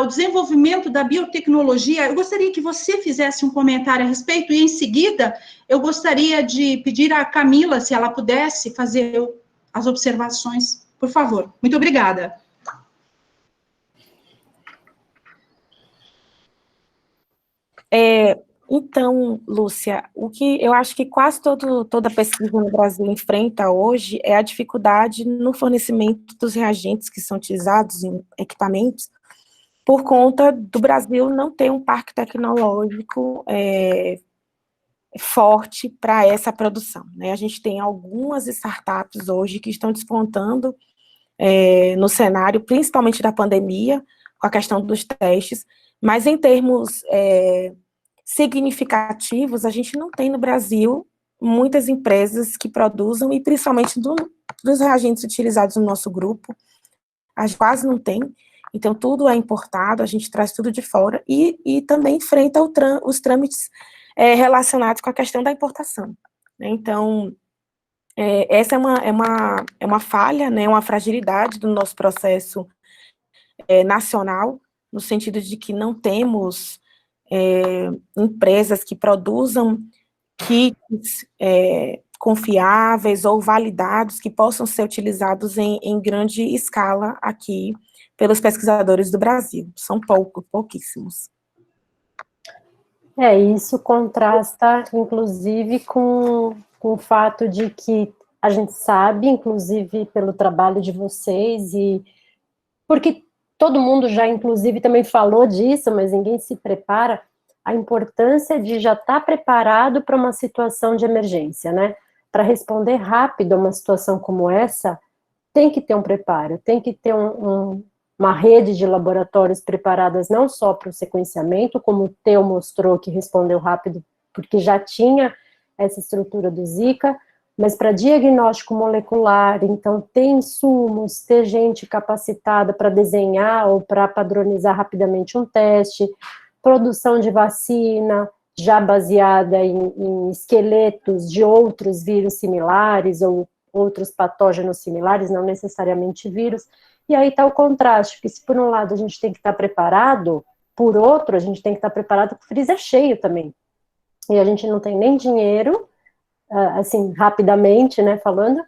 o desenvolvimento da biotecnologia. Eu gostaria que você fizesse um comentário a respeito, e em seguida eu gostaria de pedir à Camila, se ela pudesse fazer as observações, por favor. Muito obrigada. Então, Lúcia, o que eu acho que quase toda pesquisa no Brasil enfrenta hoje é a dificuldade no fornecimento dos reagentes que são utilizados em equipamentos, por conta do Brasil não ter um parque tecnológico forte para essa produção, né? A gente tem algumas startups hoje que estão despontando no cenário, principalmente da pandemia, com a questão dos testes, mas em termos significativos, a gente não tem no Brasil muitas empresas que produzam, e principalmente dos reagentes utilizados no nosso grupo, a gente quase não tem. Então, tudo é importado, a gente traz tudo de fora, e também enfrenta os trâmites relacionados com a questão da importação, né? Então, essa é uma falha, né, uma fragilidade do nosso processo nacional, no sentido de que não temos empresas que produzam kits confiáveis ou validados que possam ser utilizados em grande escala aqui pelos pesquisadores do Brasil. São pouquíssimos. Isso contrasta, inclusive, com o fato de que a gente sabe, inclusive, pelo trabalho de vocês, e porque todo mundo já, inclusive, também falou disso, mas ninguém se prepara, a importância de já estar preparado para uma situação de emergência, né? Para responder rápido a uma situação como essa, tem que ter um preparo, tem que ter um uma rede de laboratórios preparadas não só para o sequenciamento, como o Theo mostrou, que respondeu rápido, porque já tinha essa estrutura do Zika, mas para diagnóstico molecular, então ter insumos, ter gente capacitada para desenhar ou para padronizar rapidamente um teste, produção de vacina, já baseada em esqueletos de outros vírus similares ou outros patógenos similares, não necessariamente vírus. E aí está o contraste, porque se por um lado a gente tem que estar preparado, por outro a gente tem que estar preparado com o freezer cheio também. E a gente não tem nem dinheiro, assim, rapidamente, né, falando,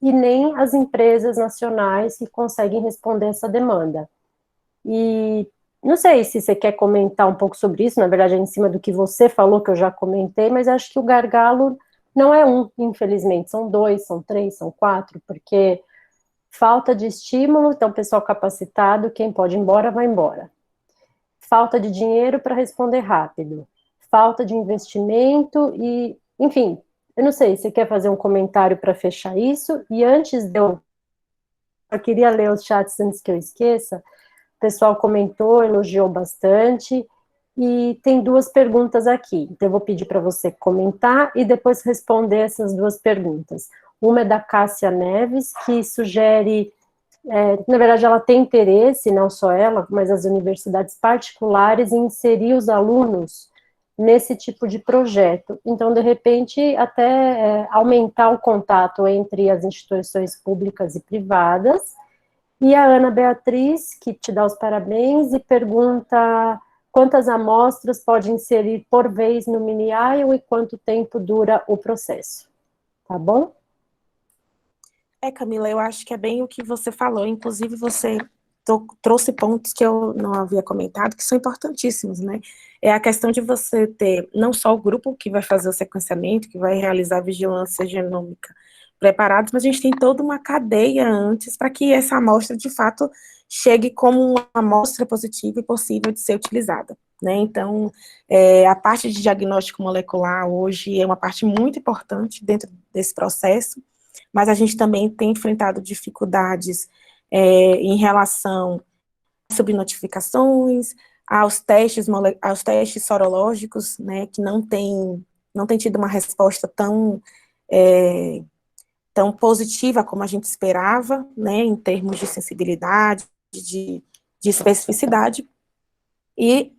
e nem as empresas nacionais que conseguem responder essa demanda. E não sei se você quer comentar um pouco sobre isso, na verdade é em cima do que você falou, que eu já comentei, mas acho que o gargalo não é um, infelizmente, são 2, são 3, são 4, porque falta de estímulo, então pessoal capacitado, quem pode ir embora, vai embora. Falta de dinheiro para responder rápido. Falta de investimento e, enfim, eu não sei, você quer fazer um comentário para fechar isso? E antes de eu queria ler os chats antes que eu esqueça. O pessoal comentou, elogiou bastante, e tem 2 perguntas aqui. Então, eu vou pedir para você comentar e depois responder essas 2 perguntas. Uma é da Cássia Neves, que sugere, na verdade, ela tem interesse, não só ela, mas as universidades particulares, em inserir os alunos nesse tipo de projeto. Então, de repente, até aumentar o contato entre as instituições públicas e privadas. E a Ana Beatriz, que te dá os parabéns, e pergunta quantas amostras pode inserir por vez no mini-IO e quanto tempo dura o processo. Tá bom? Camila, eu acho que é bem o que você falou, inclusive você trouxe pontos que eu não havia comentado, que são importantíssimos, né? É a questão de você ter não só o grupo que vai fazer o sequenciamento, que vai realizar a vigilância genômica preparados, mas a gente tem toda uma cadeia antes para que essa amostra, de fato, chegue como uma amostra positiva e possível de ser utilizada, né? Então, a parte de diagnóstico molecular hoje é uma parte muito importante dentro desse processo, mas a gente também tem enfrentado dificuldades em relação às subnotificações, aos testes sorológicos, né, que não tem tido uma resposta tão positiva como a gente esperava, né, em termos de sensibilidade, de especificidade, e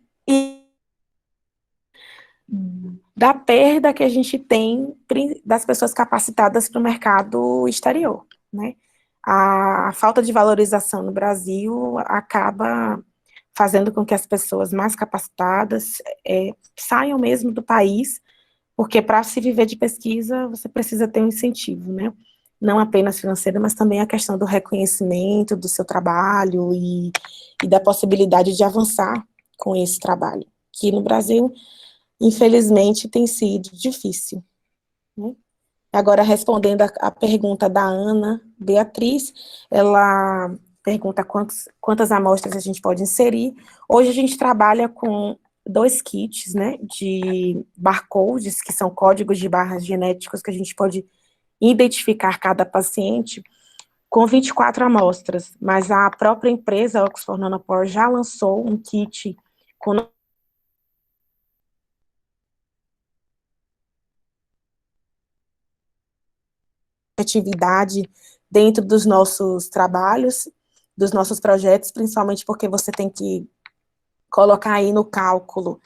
da perda que a gente tem das pessoas capacitadas para o mercado exterior, né. A falta de valorização no Brasil acaba fazendo com que as pessoas mais capacitadas saiam mesmo do país, porque para se viver de pesquisa, você precisa ter um incentivo, né? Não apenas financeiro, mas também a questão do reconhecimento do seu trabalho e da possibilidade de avançar com esse trabalho, que no Brasil, infelizmente, tem sido difícil, né? Agora, respondendo a pergunta da Ana Beatriz, ela pergunta quantas amostras a gente pode inserir. Hoje a gente trabalha com 2 kits, né, de barcodes, que são códigos de barras genéticos que a gente pode identificar cada paciente, com 24 amostras, mas a própria empresa, a Oxford Nanopore, já lançou um kit com atividade dentro dos nossos trabalhos, dos nossos projetos, principalmente porque você tem que colocar aí no cálculo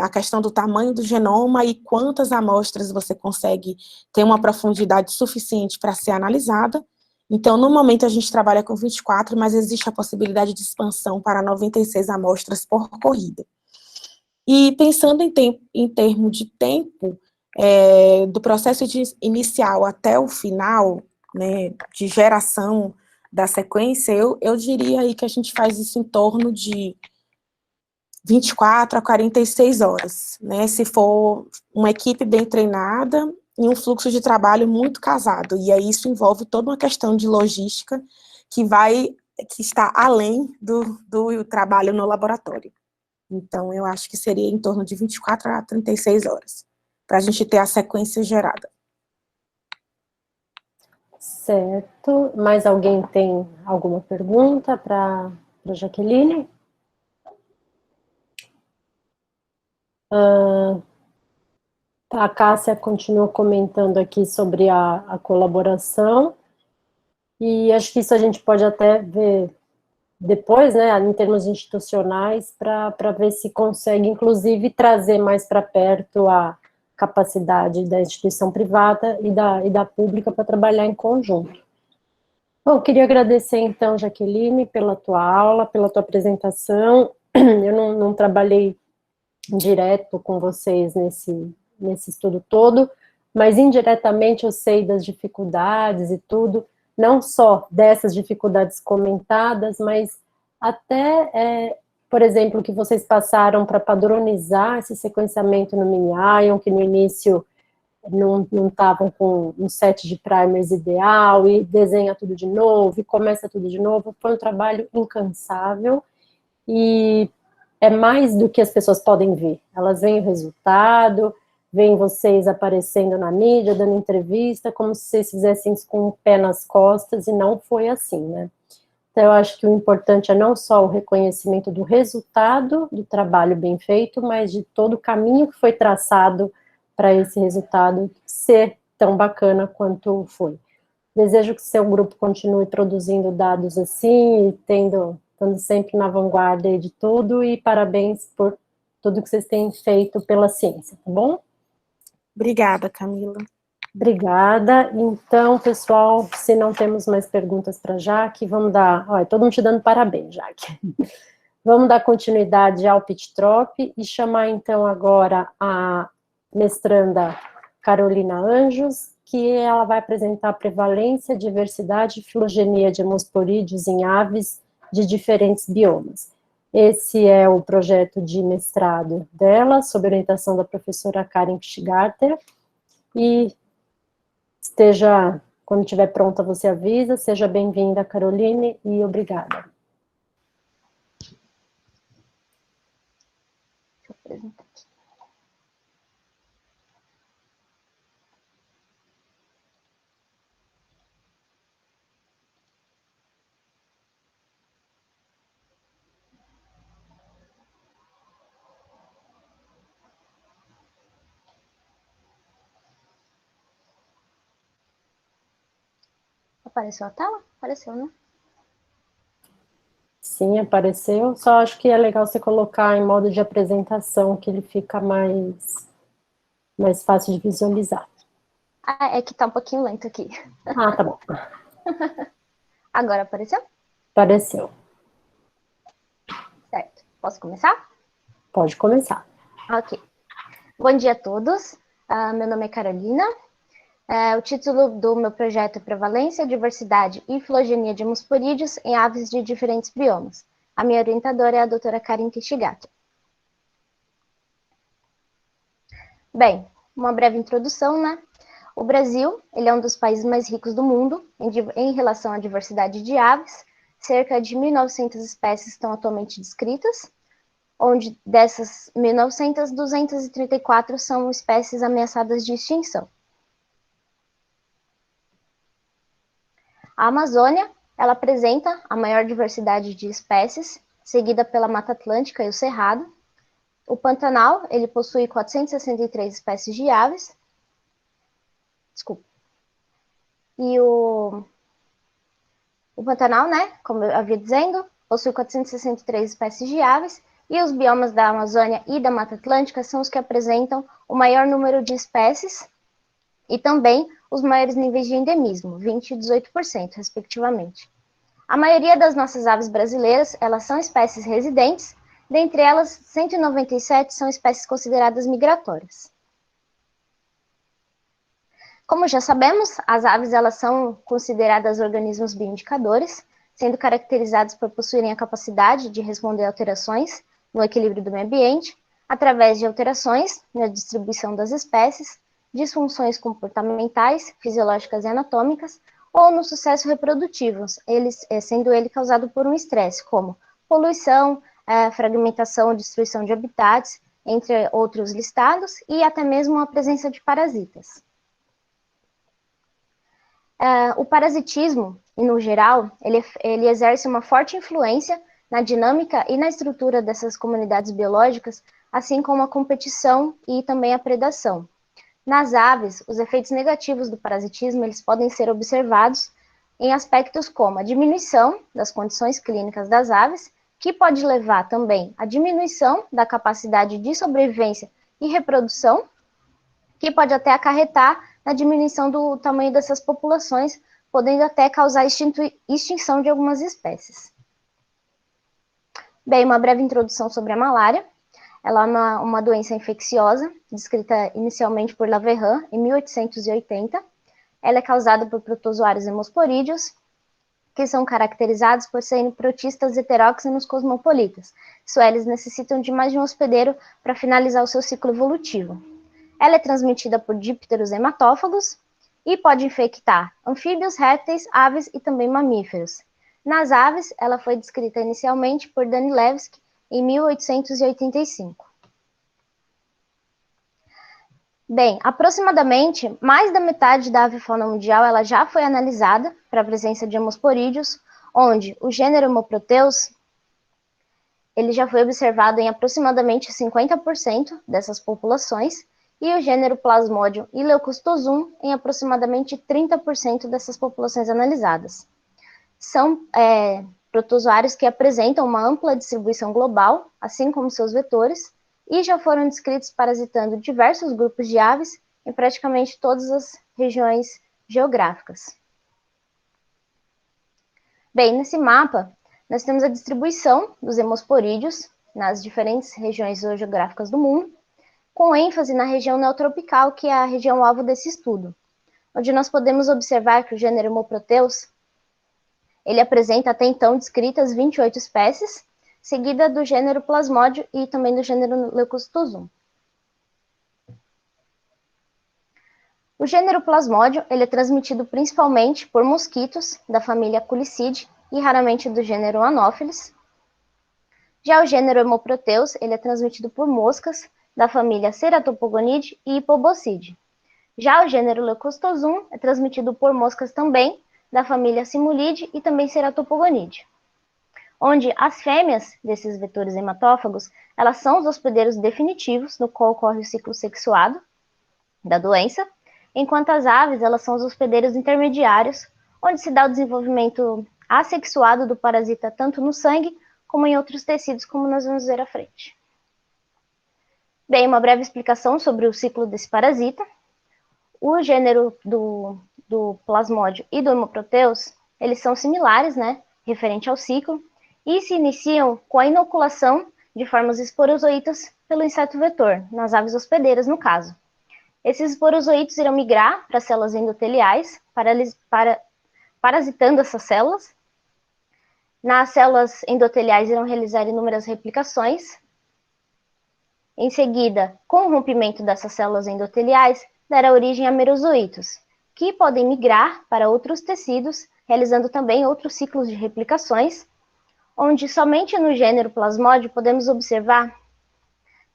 a questão do tamanho do genoma e quantas amostras você consegue ter uma profundidade suficiente para ser analisada. Então, no momento, a gente trabalha com 24, mas existe a possibilidade de expansão para 96 amostras por corrida. E pensando em termos de tempo, do processo inicial até o final, né, de geração da sequência, eu diria aí que a gente faz isso em torno de 24 a 46 horas, né, se for uma equipe bem treinada e um fluxo de trabalho muito casado, e aí isso envolve toda uma questão de logística que está além do trabalho no laboratório. Então, eu acho que seria em torno de 24 a 36 horas, para a gente ter a sequência gerada. Certo. Mais alguém tem alguma pergunta para a Jaqueline? A Cássia continua comentando aqui sobre a colaboração, e acho que isso a gente pode até ver depois, né, em termos institucionais, para ver se consegue, inclusive, trazer mais para perto a capacidade da instituição privada e da pública para trabalhar em conjunto. Bom, queria agradecer, então, Jaqueline, pela tua aula, pela tua apresentação. Eu não trabalhei direto com vocês nesse estudo todo, mas indiretamente eu sei das dificuldades e tudo, não só dessas dificuldades comentadas, mas até, por exemplo, que vocês passaram para padronizar esse sequenciamento no Mini-Ion, que no início não estavam com um set de primers ideal, e desenha tudo de novo, e começa tudo de novo. Foi um trabalho incansável, e é mais do que as pessoas podem ver. Elas veem o resultado, veem vocês aparecendo na mídia, dando entrevista, como se vocês fizessem isso com o pé nas costas, e não foi assim, né? Então, eu acho que o importante é não só o reconhecimento do resultado do trabalho bem feito, mas de todo o caminho que foi traçado para esse resultado ser tão bacana quanto foi. Desejo que seu grupo continue produzindo dados assim, e estando sempre na vanguarda de tudo, e parabéns por tudo que vocês têm feito pela ciência, tá bom? Obrigada, Camila. Obrigada. Então, pessoal, se não temos mais perguntas para a Jaque, vamos dar... Olha, todo mundo te dando parabéns, Jaque. Vamos dar continuidade ao Pittrop e chamar, então, agora a mestranda Carolina Anjos, que ela vai apresentar a prevalência, diversidade e filogenia de hemosporídeos em aves de diferentes biomas. Esse é o projeto de mestrado dela, sob orientação da professora Karen Kschgarter, e quando estiver pronta, você avisa. Seja bem-vinda, Caroline, e obrigada. Deixa eu apresentar aqui. Apareceu a tela? Apareceu, né? Sim, apareceu. Só acho que é legal você colocar em modo de apresentação, que ele fica mais fácil de visualizar. Ah, é que tá um pouquinho lento aqui. Ah, tá bom. Agora apareceu? Apareceu. Certo. Posso começar? Pode começar. Ok. Bom dia a todos. Meu nome é Carolina. O título do meu projeto é Prevalência, Diversidade e Filogenia de Hemosporídeos em Aves de Diferentes Biomas. A minha orientadora é a doutora Karen Kschgarter. Bem, uma breve introdução, né? O Brasil, ele é um dos países mais ricos do mundo em relação à diversidade de aves. Cerca de 1.900 espécies estão atualmente descritas, onde dessas 1.900, 234 são espécies ameaçadas de extinção. A Amazônia, ela apresenta a maior diversidade de espécies, seguida pela Mata Atlântica e o Cerrado. O Pantanal, ele possui 463 espécies de aves. Desculpa. E o Pantanal, né, como eu havia dizendo, possui 463 espécies de aves, e os biomas da Amazônia e da Mata Atlântica são os que apresentam o maior número de espécies e também os maiores níveis de endemismo, 20% e 18%, respectivamente. A maioria das nossas aves brasileiras, elas são espécies residentes, dentre elas, 197 são espécies consideradas migratórias. Como já sabemos, as aves elas são consideradas organismos bioindicadores, sendo caracterizados por possuírem a capacidade de responder a alterações no equilíbrio do meio ambiente, através de alterações na distribuição das espécies, disfunções comportamentais, fisiológicas e anatômicas, ou no sucesso reprodutivo, sendo ele causado por um estresse, como poluição, fragmentação ou destruição de habitats, entre outros listados, e até mesmo a presença de parasitas. O parasitismo, no geral, ele exerce uma forte influência na dinâmica e na estrutura dessas comunidades biológicas, assim como a competição e também a predação. Nas aves, os efeitos negativos do parasitismo eles podem ser observados em aspectos como a diminuição das condições clínicas das aves, que pode levar também à diminuição da capacidade de sobrevivência e reprodução, que pode até acarretar na diminuição do tamanho dessas populações, podendo até causar extinção de algumas espécies. Bem, uma breve introdução sobre a malária. Ela é uma doença infecciosa, descrita inicialmente por Laverran, em 1880. Ela é causada por protozoários hemosporídeos, que são caracterizados por serem protistas heteróxenos cosmopolitas. Isso é, eles necessitam de mais de um hospedeiro para finalizar o seu ciclo evolutivo. Ela é transmitida por dípteros hematófagos e pode infectar anfíbios, répteis, aves e também mamíferos. Nas aves, ela foi descrita inicialmente por Danilevsky em 1885. Bem, aproximadamente mais da metade da avifauna mundial ela já foi analisada para a presença de hemosporídeos, onde o gênero Homoproteus ele já foi observado em aproximadamente 50% dessas populações, e o gênero Plasmodium e Leucostosum em aproximadamente 30% dessas populações analisadas. São protozoários que apresentam uma ampla distribuição global, assim como seus vetores, e já foram descritos parasitando diversos grupos de aves em praticamente todas as regiões geográficas. Bem, nesse mapa, nós temos a distribuição dos hemosporídeos nas diferentes regiões geográficas do mundo, com ênfase na região neotropical, que é a região alvo desse estudo, onde nós podemos observar que o gênero Homoproteus ele apresenta até então descritas 28 espécies, seguida do gênero Plasmodium e também do gênero Leucostosum. O gênero Plasmodium ele é transmitido principalmente por mosquitos da família Culicidae e raramente do gênero Anopheles. Já o gênero Homoproteus ele é transmitido por moscas da família Ceratopogonidae e Hipobocide. Já o gênero Leucostosum é transmitido por moscas também da família Simulidae e também Ceratopogonidae, onde as fêmeas desses vetores hematófagos, elas são os hospedeiros definitivos no qual ocorre o ciclo sexuado da doença, enquanto as aves, elas são os hospedeiros intermediários, onde se dá o desenvolvimento assexuado do parasita tanto no sangue como em outros tecidos, como nós vamos ver à frente. Bem, uma breve explicação sobre o ciclo desse parasita. O gênero do Plasmodium e do Homoproteus, eles são similares, né, referente ao ciclo, e se iniciam com a inoculação de formas esporozoítas pelo inseto vetor, nas aves hospedeiras, no caso. Esses esporozoítos irão migrar para células endoteliais, parasitando essas células. Nas células endoteliais irão realizar inúmeras replicações. Em seguida, com o rompimento dessas células endoteliais, dará origem a merozoítos, que podem migrar para outros tecidos, realizando também outros ciclos de replicações, onde somente no gênero Plasmodium podemos observar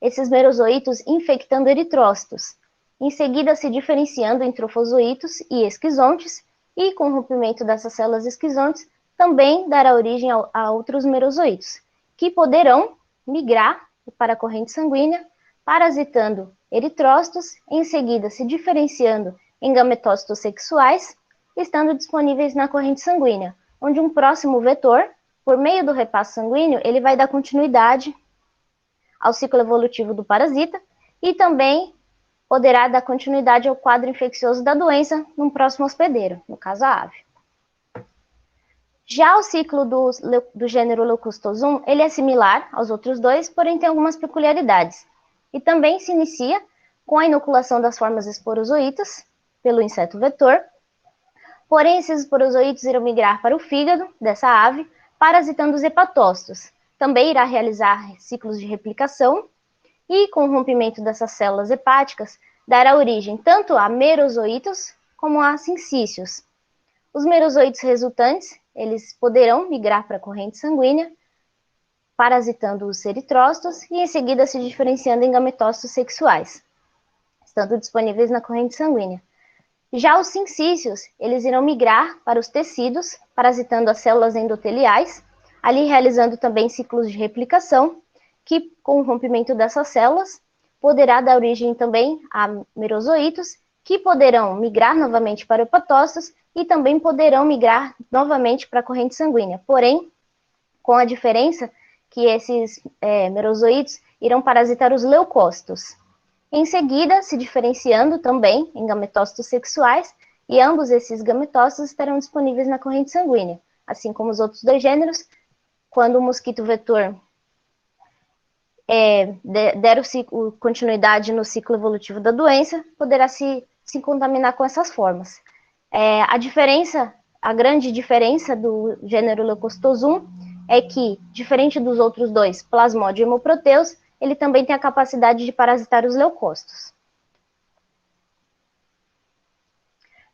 esses merozoítos infectando eritrócitos, em seguida se diferenciando em trofozoítos e esquizontes, e com o rompimento dessas células esquizontes, também dará origem a outros merozoítos, que poderão migrar para a corrente sanguínea, parasitando eritrócitos, em seguida se diferenciando em gametócitos sexuais, estando disponíveis na corrente sanguínea, onde um próximo vetor, por meio do repasso sanguíneo, ele vai dar continuidade ao ciclo evolutivo do parasita e também poderá dar continuidade ao quadro infeccioso da doença num próximo hospedeiro, no caso a ave. Já o ciclo do gênero Leucostosum, ele é similar aos outros dois, porém tem algumas peculiaridades. E também se inicia com a inoculação das formas esporozoítas pelo inseto vetor, porém esses esporozoítos irão migrar para o fígado dessa ave, parasitando os hepatócitos. Também irá realizar ciclos de replicação e, com o rompimento dessas células hepáticas, dará origem tanto a merozoítos como a sincícios. Os merozoítos resultantes, eles poderão migrar para a corrente sanguínea, parasitando os eritrócitos e, em seguida, se diferenciando em gametócitos sexuais, estando disponíveis na corrente sanguínea. Já os sincícios, eles irão migrar para os tecidos, parasitando as células endoteliais, ali realizando também ciclos de replicação, que com o rompimento dessas células, poderá dar origem também a merozoítos, que poderão migrar novamente para hepatócitos e também poderão migrar novamente para a corrente sanguínea. Porém, com a diferença que esses merozoítos irão parasitar os leucócitos. Em seguida, se diferenciando também em gametócitos sexuais, e ambos esses gametócitos estarão disponíveis na corrente sanguínea, assim como os outros dois gêneros. Quando o mosquito vetor der continuidade no ciclo evolutivo da doença, poderá se contaminar com essas formas. A grande diferença do gênero Leucocitosum é que, diferente dos outros dois, Plasmodium e Hemoproteus, ele também tem a capacidade de parasitar os leucócitos.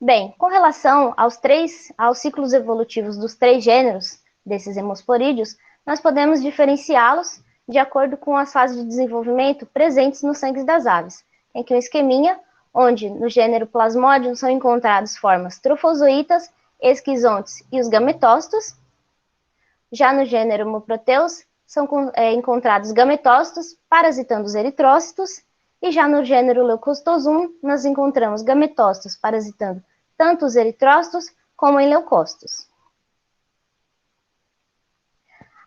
Bem, com relação aos ciclos evolutivos dos 3 gêneros desses hemosporídeos, nós podemos diferenciá-los de acordo com as fases de desenvolvimento presentes no sangue das aves. Tem aqui um esqueminha, onde no gênero Plasmodium são encontradas formas trofozoítas, esquizontes e os gametócitos. Já no gênero Hemoproteus, são encontrados gametócitos parasitando os eritrócitos, e já no gênero Leucocitosum, nós encontramos gametócitos parasitando tanto os eritrócitos como em leucócitos.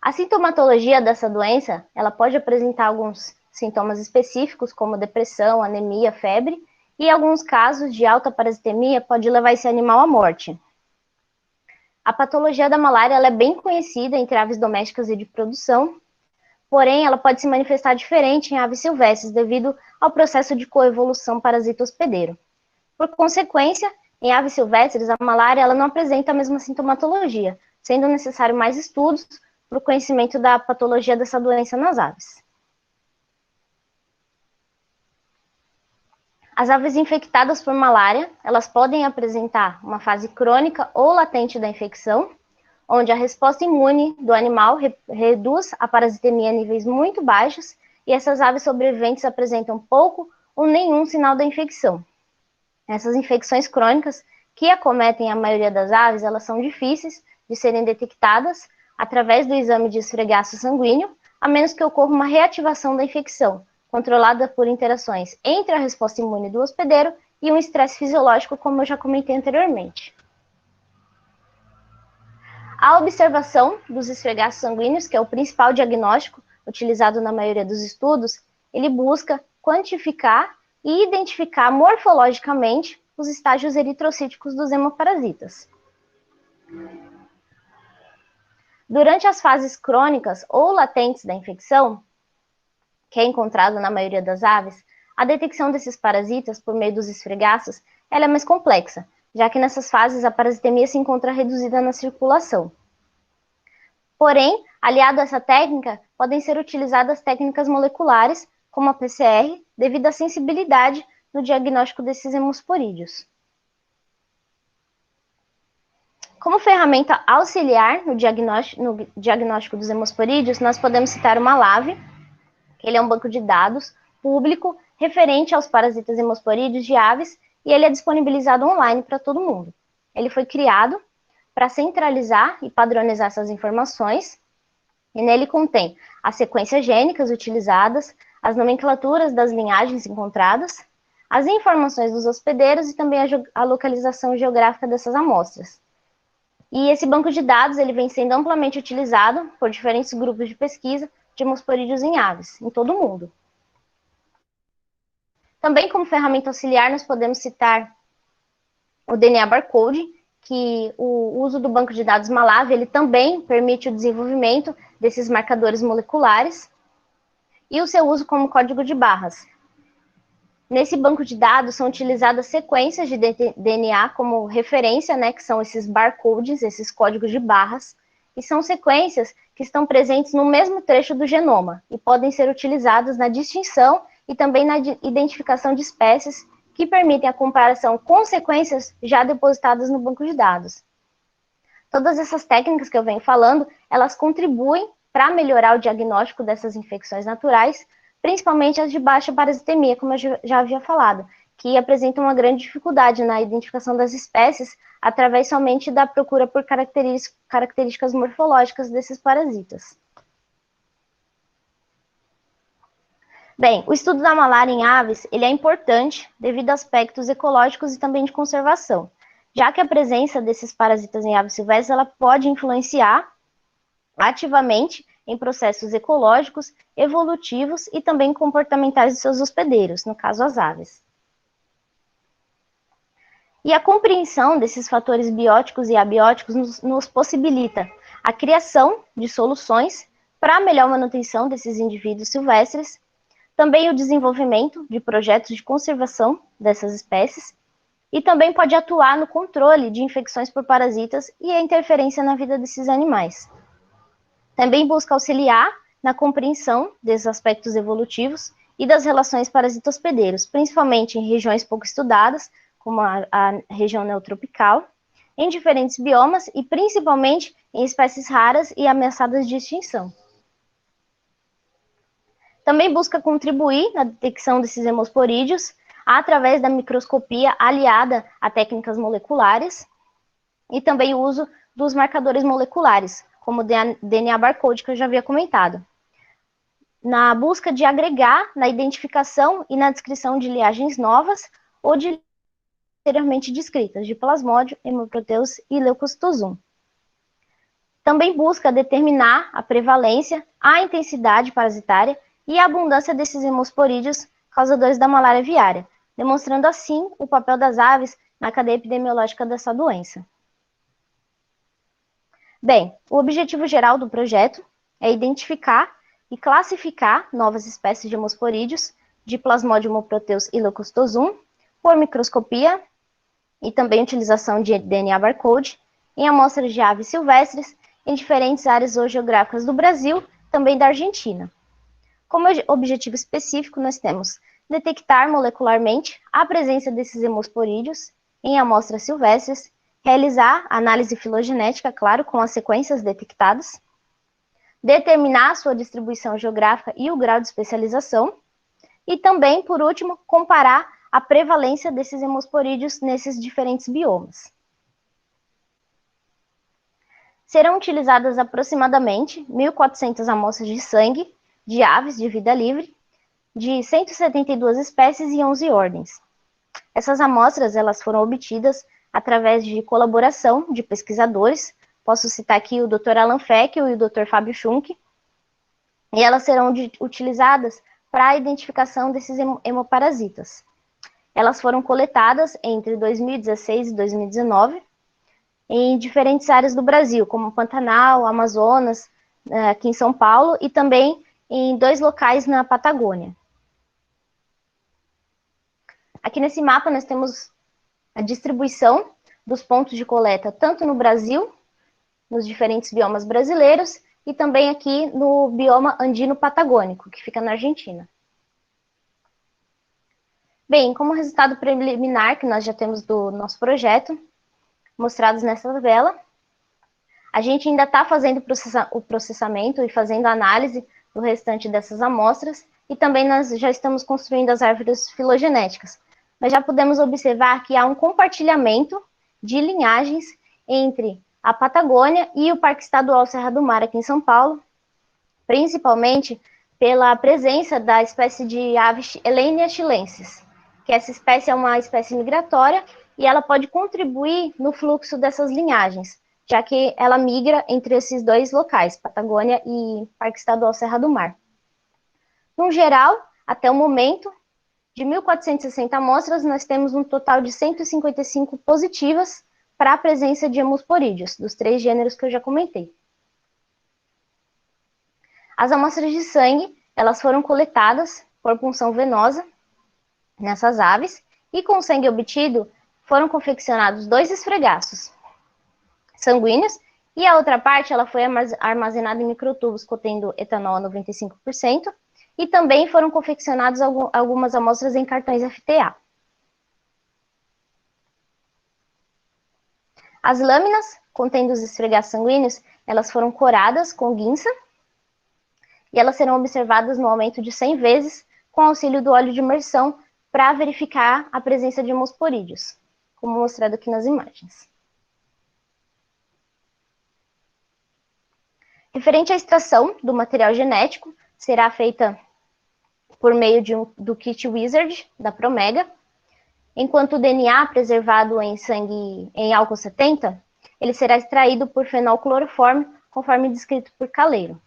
A sintomatologia dessa doença, ela pode apresentar alguns sintomas específicos, como depressão, anemia, febre, e em alguns casos de alta parasitemia pode levar esse animal à morte. A patologia da malária ela é bem conhecida entre aves domésticas e de produção, porém ela pode se manifestar diferente em aves silvestres devido ao processo de coevolução parasita-hospedeiro. Por consequência, em aves silvestres, a malária ela não apresenta a mesma sintomatologia, sendo necessário mais estudos para o conhecimento da patologia dessa doença nas aves. As aves infectadas por malária, elas podem apresentar uma fase crônica ou latente da infecção, onde a resposta imune do animal reduz a parasitemia a níveis muito baixos, e essas aves sobreviventes apresentam pouco ou nenhum sinal da infecção. Essas infecções crônicas, que acometem a maioria das aves, elas são difíceis de serem detectadas através do exame de esfregaço sanguíneo, a menos que ocorra uma reativação da infecção, controlada por interações entre a resposta imune do hospedeiro e um estresse fisiológico, como eu já comentei anteriormente. A observação dos esfregaços sanguíneos, que é o principal diagnóstico utilizado na maioria dos estudos, ele busca quantificar e identificar morfologicamente os estágios eritrocíticos dos hemoparasitas. Durante as fases crônicas ou latentes da infecção, que é encontrado na maioria das aves, a detecção desses parasitas por meio dos esfregaços ela é mais complexa, já que nessas fases a parasitemia se encontra reduzida na circulação. Porém, aliado a essa técnica, podem ser utilizadas técnicas moleculares, como a PCR, devido à sensibilidade no diagnóstico desses hemosporídeos. Como ferramenta auxiliar no diagnóstico dos hemosporídeos, nós podemos citar o MALAVE, que ele é um banco de dados público referente aos parasitas hemosporídeos de aves, e ele é disponibilizado online para todo mundo. Ele foi criado para centralizar e padronizar essas informações, e nele contém as sequências gênicas utilizadas, as nomenclaturas das linhagens encontradas, as informações dos hospedeiros e também a localização geográfica dessas amostras. E esse banco de dados ele vem sendo amplamente utilizado por diferentes grupos de pesquisa de hemosporídeos em aves, em todo o mundo. Também como ferramenta auxiliar, nós podemos citar o DNA Barcode, que o uso do banco de dados MALAVE, ele também permite o desenvolvimento desses marcadores moleculares e o seu uso como código de barras. Nesse banco de dados são utilizadas sequências de DNA como referência, né, que são esses barcodes, esses códigos de barras, e são sequências que estão presentes no mesmo trecho do genoma e podem ser utilizadas na distinção e também na identificação de espécies que permitem a comparação com sequências já depositadas no banco de dados. Todas essas técnicas que eu venho falando, elas contribuem para melhorar o diagnóstico dessas infecções naturais, principalmente as de baixa parasitemia, como eu já havia falado, que apresentam uma grande dificuldade na identificação das espécies através somente da procura por características morfológicas desses parasitas. Bem, o estudo da malária em aves ele é importante devido a aspectos ecológicos e também de conservação, já que a presença desses parasitas em aves silvestres ela pode influenciar ativamente em processos ecológicos, evolutivos e também comportamentais de seus hospedeiros, no caso as aves. E a compreensão desses fatores bióticos e abióticos nos possibilita a criação de soluções para a melhor manutenção desses indivíduos silvestres, também o desenvolvimento de projetos de conservação dessas espécies, e também pode atuar no controle de infecções por parasitas e a interferência na vida desses animais. Também busca auxiliar na compreensão desses aspectos evolutivos e das relações parasita-hospedeiros, principalmente em regiões pouco estudadas, como a região neotropical, em diferentes biomas e principalmente em espécies raras e ameaçadas de extinção. Também busca contribuir na detecção desses hemosporídeos através da microscopia aliada a técnicas moleculares e também o uso dos marcadores moleculares, como o DNA barcode que eu já havia comentado, na busca de agregar na identificação e na descrição de linhagens novas ou de anteriormente descritas, de Plasmodium, Hemoproteus e Leucocitosum. Também busca determinar a prevalência, a intensidade parasitária e a abundância desses hemosporídeos causadores da malária aviária, demonstrando assim o papel das aves na cadeia epidemiológica dessa doença. Bem, o objetivo geral do projeto é identificar e classificar novas espécies de hemosporídeos de Plasmodium, Hemoproteus e Leucocitosum por microscopia e também utilização de DNA barcode em amostras de aves silvestres em diferentes áreas geográficas do Brasil, também da Argentina. Como objetivo específico, nós temos detectar molecularmente a presença desses hemosporídeos em amostras silvestres, realizar análise filogenética, claro, com as sequências detectadas, determinar sua distribuição geográfica e o grau de especialização, e também, por último, comparar a prevalência desses hemosporídeos nesses diferentes biomas. Serão utilizadas aproximadamente 1.400 amostras de sangue de aves de vida livre, de 172 espécies e 11 ordens. Essas amostras elas foram obtidas através de colaboração de pesquisadores, posso citar aqui o Dr. Alan Feckel e o Dr. Fábio Schunk, e elas serão utilizadas para a identificação desses hemoparasitas. Elas foram coletadas entre 2016 e 2019 em diferentes áreas do Brasil, como Pantanal, Amazonas, aqui em São Paulo, e também em 2 locais na Patagônia. Aqui nesse mapa nós temos a distribuição dos pontos de coleta, tanto no Brasil, nos diferentes biomas brasileiros, e também aqui no bioma andino-patagônico, que fica na Argentina. Bem, como resultado preliminar que nós já temos do nosso projeto, mostrados nessa tabela, a gente ainda está fazendo o processamento e fazendo a análise do restante dessas amostras, e também nós já estamos construindo as árvores filogenéticas. Nós já podemos observar que há um compartilhamento de linhagens entre a Patagônia e o Parque Estadual Serra do Mar, aqui em São Paulo, principalmente pela presença da espécie de ave Elenia chilensis, que essa espécie é uma espécie migratória e ela pode contribuir no fluxo dessas linhagens, já que ela migra entre esses 2 locais, Patagônia e Parque Estadual Serra do Mar. No geral, até o momento, de 1.460 amostras, nós temos um total de 155 positivas para a presença de hemosporídeos, dos 3 gêneros que eu já comentei. As amostras de sangue, elas foram coletadas por punção venosa nessas aves, e com o sangue obtido, foram confeccionados 2 esfregaços sanguíneos, e a outra parte ela foi armazenada em microtubos contendo etanol a 95%, e também foram confeccionadas algumas amostras em cartões FTA. As lâminas contendo os esfregaços sanguíneos, elas foram coradas com guinça, e elas serão observadas no aumento de 100 vezes com auxílio do óleo de imersão para verificar a presença de homosporídeos, como mostrado aqui nas imagens. Referente à extração do material genético, será feita por meio do kit Wizard, da Promega, enquanto o DNA preservado em sangue em álcool 70, ele será extraído por fenolcloroforme, conforme descrito por Caleiro.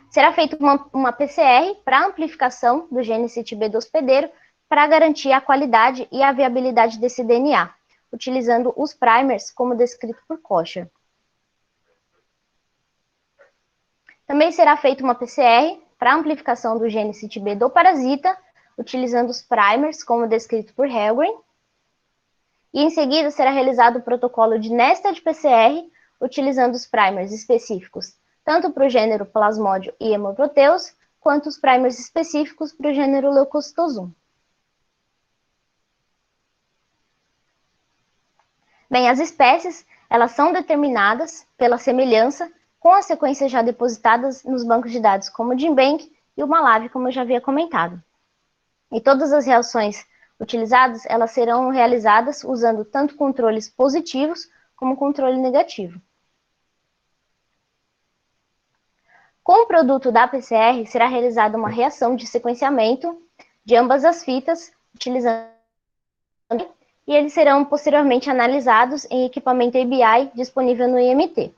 Será feita uma PCR para amplificação do gene CITB do hospedeiro para garantir a qualidade e a viabilidade desse DNA, utilizando os primers como descrito por Kocher. Também será feita uma PCR para amplificação do gene CITB do parasita, utilizando os primers como descrito por Helgren. E em seguida será realizado o protocolo de nested PCR, utilizando os primers específicos tanto para o gênero Plasmodium e Hemoproteus, quanto os primers específicos para o gênero Leucocitosum. Bem, as espécies, elas são determinadas pela semelhança com as sequências já depositadas nos bancos de dados como o GenBank e o Malavi, como eu já havia comentado. E todas as reações utilizadas, elas serão realizadas usando tanto controles positivos como controle negativo. Com o produto da PCR, será realizada uma reação de sequenciamento de ambas as fitas, utilizando e eles serão posteriormente analisados em equipamento ABI disponível no IMT.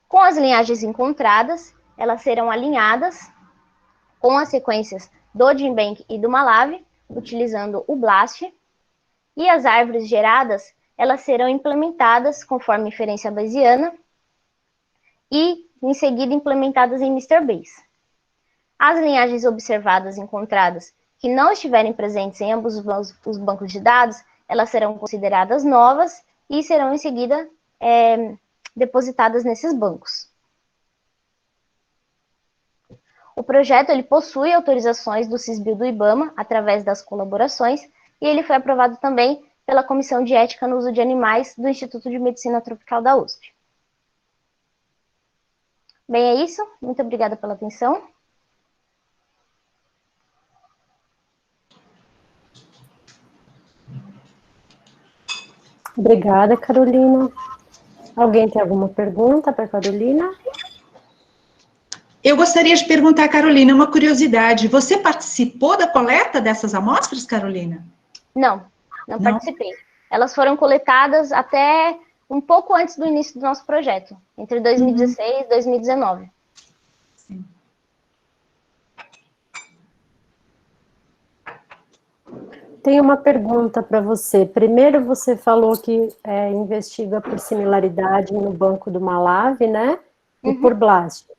Com as linhagens encontradas, elas serão alinhadas com as sequências do GenBank e do Malavi, utilizando o BLAST, e as árvores geradas, elas serão implementadas conforme inferência bayesiana e, em seguida, implementadas em MrBayes. As linhagens observadas encontradas que não estiverem presentes em ambos os bancos de dados, elas serão consideradas novas e serão, em seguida, depositadas nesses bancos. O projeto ele possui autorizações do CISBio do IBAMA, através das colaborações, e ele foi aprovado também pela Comissão de Ética no Uso de Animais do Instituto de Medicina Tropical da USP. Bem, é isso. Muito obrigada pela atenção. Obrigada, Carolina. Alguém tem alguma pergunta para a Carolina? Eu gostaria de perguntar, Carolina, uma curiosidade. Você participou da coleta dessas amostras, Carolina? Não participei. Elas foram coletadas até um pouco antes do início do nosso projeto, entre 2016 e 2019. Sim. Tenho uma pergunta para você. Primeiro, você falou que investiga por similaridade no banco do Malavi, né? E por BLAST.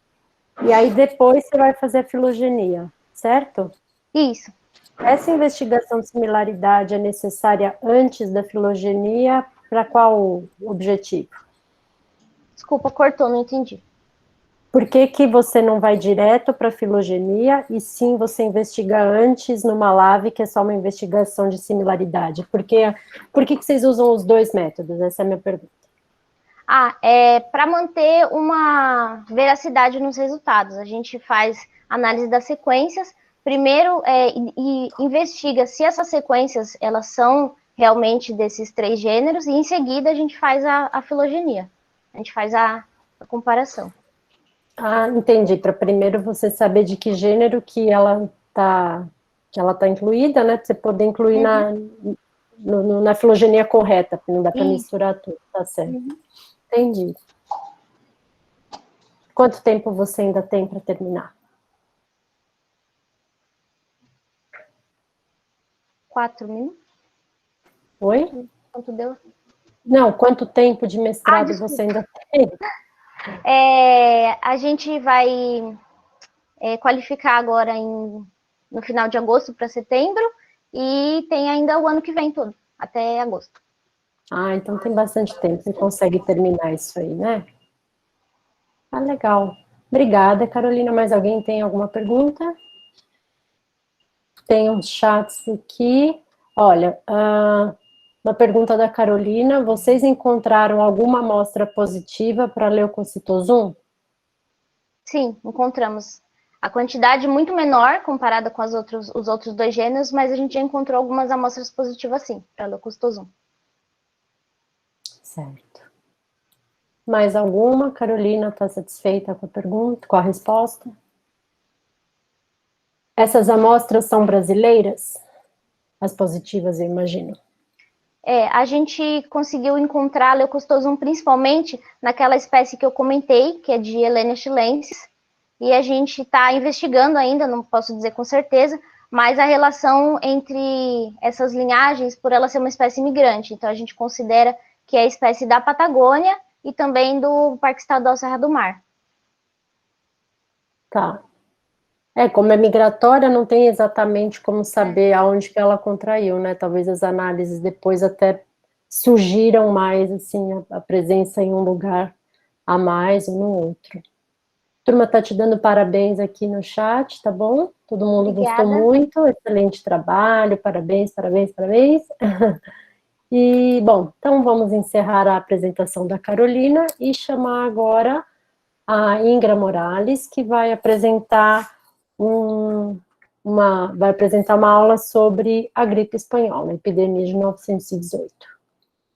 E aí, depois, você vai fazer a filogenia, certo? Isso. Essa investigação de similaridade é necessária antes da filogenia para qual objetivo? Desculpa, cortou, não entendi. Por que você não vai direto para a filogenia e sim você investiga antes no Malavi, que é só uma investigação de similaridade? Por que vocês usam os dois métodos? Essa é a minha pergunta. Para manter uma veracidade nos resultados. A gente faz análise das sequências, primeiro e investiga se essas sequências elas são realmente desses 3 gêneros, e em seguida a gente faz a filogenia. A gente faz a comparação. Entendi. Para primeiro você saber de que gênero que ela tá incluída, né? Para você poder incluir na filogenia correta, porque não dá para misturar tudo, tá certo. Entendi. Quanto tempo você ainda tem para terminar? 4 minutos. Oi? Quanto deu? Não, quanto tempo de mestrado você ainda tem? A gente vai qualificar agora no final de agosto para setembro, e tem ainda o ano que vem todo, até agosto. Então tem bastante tempo, você consegue terminar isso aí, né? Legal. Obrigada, Carolina. Mais alguém tem alguma pergunta? Tem uns chats aqui. Olha, uma pergunta da Carolina. Vocês encontraram alguma amostra positiva para leucocitosum? Sim, encontramos. A quantidade muito menor comparada com os outros 2 gêneros, mas a gente já encontrou algumas amostras positivas sim, para leucostosum. Certo. Mais alguma? Carolina, está satisfeita com a pergunta, com a resposta? Essas amostras são brasileiras? As positivas, eu imagino. A gente conseguiu encontrar leucostosum principalmente naquela espécie que eu comentei, que é de Ehlenia chilensis, e a gente está investigando ainda, não posso dizer com certeza, mas a relação entre essas linhagens, por ela ser uma espécie migrante. Então, a gente considera que é a espécie da Patagônia e também do Parque Estadual Serra do Mar. Tá. Como é migratória, não tem exatamente como saber aonde que ela contraiu, né? Talvez as análises depois até surgiram mais, assim, a presença em um lugar a mais ou no outro. A turma está te dando parabéns aqui no chat, tá bom? Todo mundo Obrigada. gostou muito, excelente trabalho, parabéns, parabéns, parabéns. E, bom, então vamos encerrar a apresentação da Carolina e chamar agora a Ingra Morales, que vai apresentar uma aula sobre a gripe espanhola, epidemia de 1918.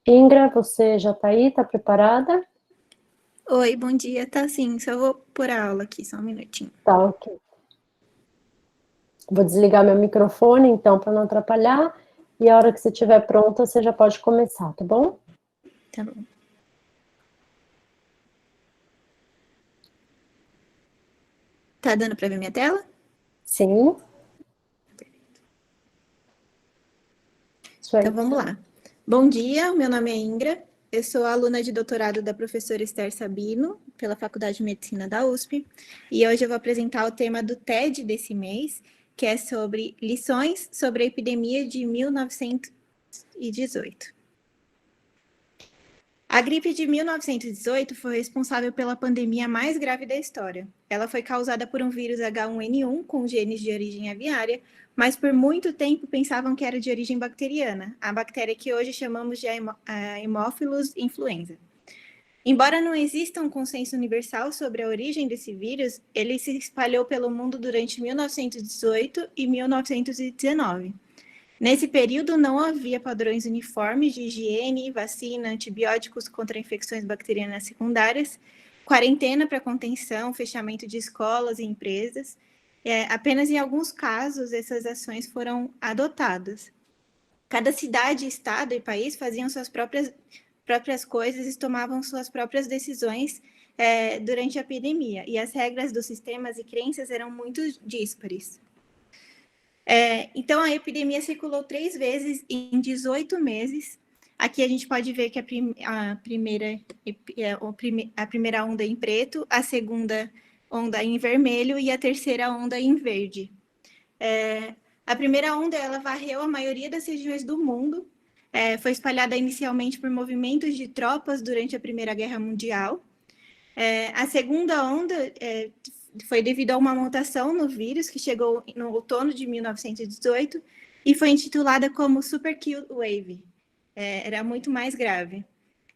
Ingra, você já está aí? Está preparada? Oi, bom dia. Tá sim, só vou pôr a aula aqui, só um minutinho. Tá, ok. Vou desligar meu microfone, então, para não atrapalhar, e a hora que você estiver pronta, você já pode começar, tá bom? Tá bom. Tá dando para ver minha tela? Sim. Isso aí. Então vamos lá. Bom dia, meu nome é Ingra, eu sou aluna de doutorado da professora Esther Sabino, pela Faculdade de Medicina da USP, e hoje eu vou apresentar o tema do TED desse mês, que é sobre lições sobre a epidemia de 1918. A gripe de 1918 foi responsável pela pandemia mais grave da história. Ela foi causada por um vírus H1N1 com genes de origem aviária, mas por muito tempo pensavam que era de origem bacteriana, a bactéria que hoje chamamos de Haemophilus influenza. Embora não exista um consenso universal sobre a origem desse vírus, ele se espalhou pelo mundo durante 1918 e 1919. Nesse período, não havia padrões uniformes de higiene, vacina, antibióticos contra infecções bacterianas secundárias, quarentena para contenção, fechamento de escolas e empresas. Apenas em alguns casos, essas ações foram adotadas. Cada cidade, estado e país faziam suas próprias coisas e tomavam suas próprias decisões durante a epidemia, e as regras dos sistemas e crenças eram muito díspares. Então, a epidemia circulou 3 vezes em 18 meses. Aqui a gente pode ver que a primeira onda em preto, a segunda onda em vermelho e a terceira onda em verde. A primeira onda, ela varreu a maioria das regiões do mundo. Foi espalhada inicialmente por movimentos de tropas durante a Primeira Guerra Mundial. A segunda onda foi devido a uma mutação no vírus que chegou no outono de 1918 e foi intitulada como Super Kill Wave. Era muito mais grave.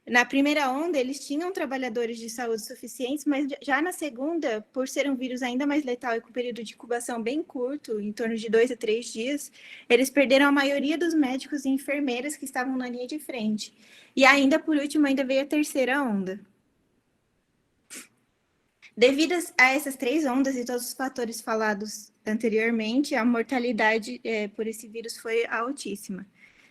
Na primeira onda, eles tinham trabalhadores de saúde suficientes, mas já na segunda, por ser um vírus ainda mais letal e com período de incubação bem curto, em torno de 2 a 3 dias, eles perderam a maioria dos médicos e enfermeiras que estavam na linha de frente. E ainda, por último, ainda veio a terceira onda. Devido a essas 3 ondas e todos os fatores falados anteriormente, a mortalidade por esse vírus foi altíssima.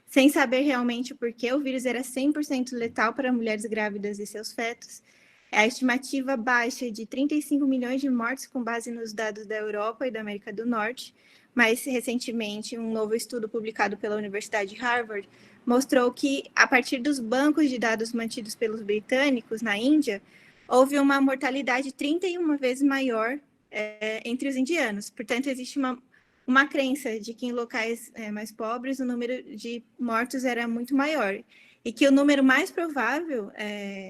Sem saber realmente o porquê, o vírus era 100% letal para mulheres grávidas e seus fetos. A estimativa baixa de 35 milhões de mortes com base nos dados da Europa e da América do Norte. Mais recentemente, um novo estudo publicado pela Universidade de Harvard mostrou que, a partir dos bancos de dados mantidos pelos britânicos na Índia, houve uma mortalidade 31 vezes maior entre os indianos. Portanto, existe uma crença de que em locais mais pobres o número de mortos era muito maior. E que o número mais provável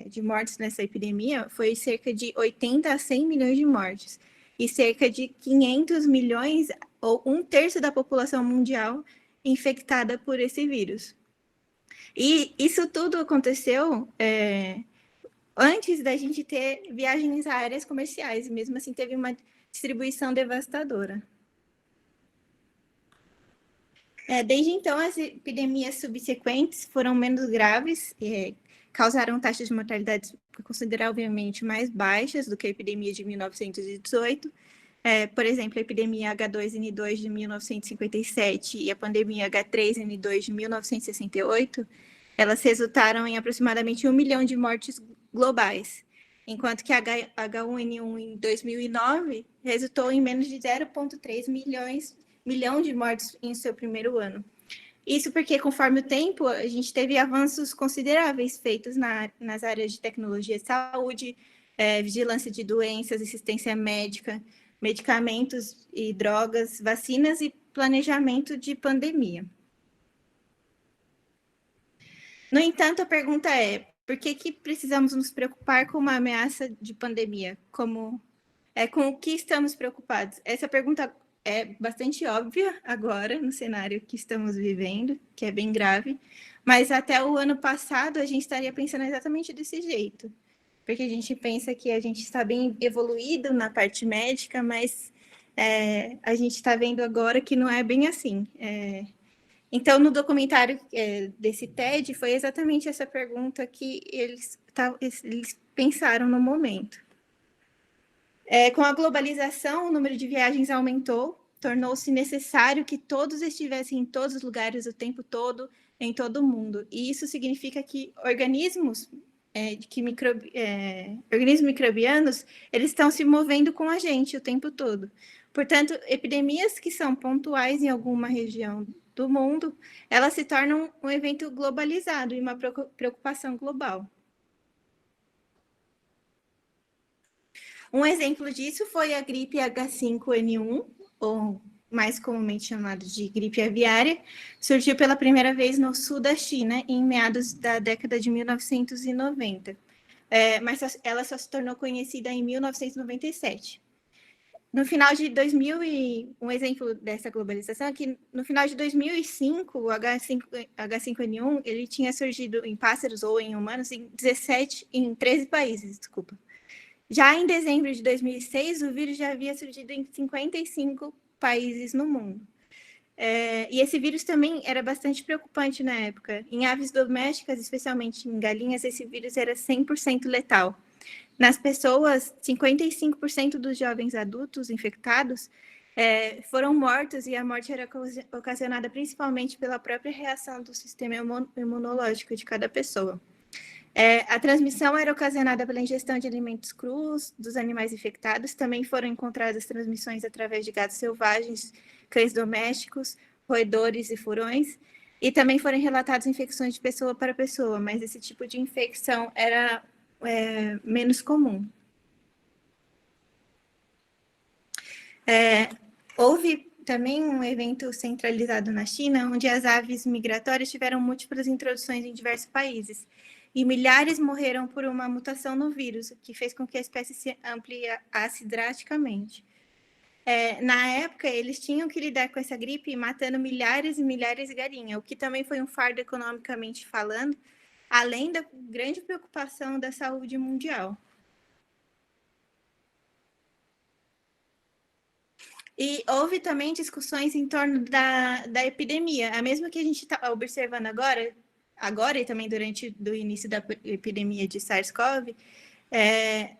de mortes nessa epidemia foi cerca de 80 a 100 milhões de mortes. E cerca de 500 milhões, ou 1/3 da população mundial, infectada por esse vírus. E isso tudo aconteceu antes da gente ter viagens aéreas comerciais, e mesmo assim teve uma distribuição devastadora. Desde então, as epidemias subsequentes foram menos graves, causaram taxas de mortalidade consideravelmente mais baixas do que a epidemia de 1918. Por exemplo, a epidemia H2N2 de 1957 e a pandemia H3N2 de 1968, elas resultaram em aproximadamente 1 milhão de mortes globais, enquanto que a H1N1 em 2009 resultou em menos de 0,3 milhão de mortes em seu primeiro ano. Isso porque, conforme o tempo, a gente teve avanços consideráveis feitos nas áreas de tecnologia de saúde, vigilância de doenças, assistência médica, medicamentos e drogas, vacinas e planejamento de pandemia. No entanto, a pergunta é, por que precisamos nos preocupar com uma ameaça de pandemia? Com o que estamos preocupados? Essa pergunta é bastante óbvia agora, no cenário que estamos vivendo, que é bem grave, mas até o ano passado a gente estaria pensando exatamente desse jeito, porque a gente pensa que a gente está bem evoluído na parte médica, mas a gente está vendo agora que não é bem assim. Então, no documentário desse TED, foi exatamente essa pergunta que eles pensaram no momento. Com a globalização, o número de viagens aumentou, tornou-se necessário que todos estivessem em todos os lugares o tempo todo, em todo o mundo. E isso significa que organismos microbianos, eles estão se movendo com a gente o tempo todo. Portanto, epidemias que são pontuais em alguma região do mundo, elas se tornam um evento globalizado e uma preocupação global. Um exemplo disso foi a gripe H5N1, ou mais comumente chamada de gripe aviária, surgiu pela primeira vez no sul da China, em meados da década de 1990. Mas ela só se tornou conhecida em 1997. No final de 2000, um exemplo dessa globalização é que no final de 2005, o H5N1 ele tinha surgido em pássaros ou em humanos em 13 países, desculpa. Já em dezembro de 2006, o vírus já havia surgido em 55 países no mundo. E esse vírus também era bastante preocupante na época. Em aves domésticas, especialmente em galinhas, esse vírus era 100% letal. Nas pessoas, 55% dos jovens adultos infectados foram mortos, e a morte era ocasionada principalmente pela própria reação do sistema imunológico de cada pessoa. A transmissão era ocasionada pela ingestão de alimentos crus dos animais infectados. Também foram encontradas transmissões através de gatos selvagens, cães domésticos, roedores e furões. E também foram relatadas infecções de pessoa para pessoa, mas esse tipo de infecção era menos comum. Houve também um evento centralizado na China, onde as aves migratórias tiveram múltiplas introduções em diversos países. E milhares morreram por uma mutação no vírus, que fez com que a espécie se ampliasse drasticamente. Na época, eles tinham que lidar com essa gripe matando milhares e milhares de galinhas, o que também foi um fardo economicamente falando, além da grande preocupação da saúde mundial. E houve também discussões em torno da epidemia, a mesma que a gente está observando agora e também durante o início da epidemia de SARS-CoV,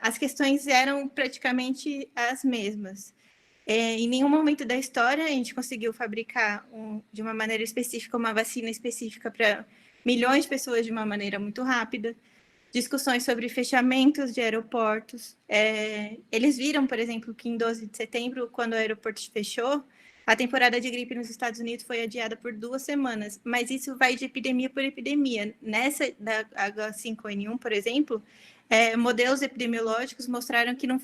as questões eram praticamente as mesmas. Em nenhum momento da história a gente conseguiu fabricar de uma maneira específica uma vacina específica para milhões de pessoas de uma maneira muito rápida. Discussões sobre fechamentos de aeroportos. Eles viram, por exemplo, que em 12 de setembro, quando o aeroporto fechou, a temporada de gripe nos Estados Unidos foi adiada por 2 semanas, mas isso vai de epidemia por epidemia. Nessa da H5N1, por exemplo, modelos epidemiológicos mostraram que não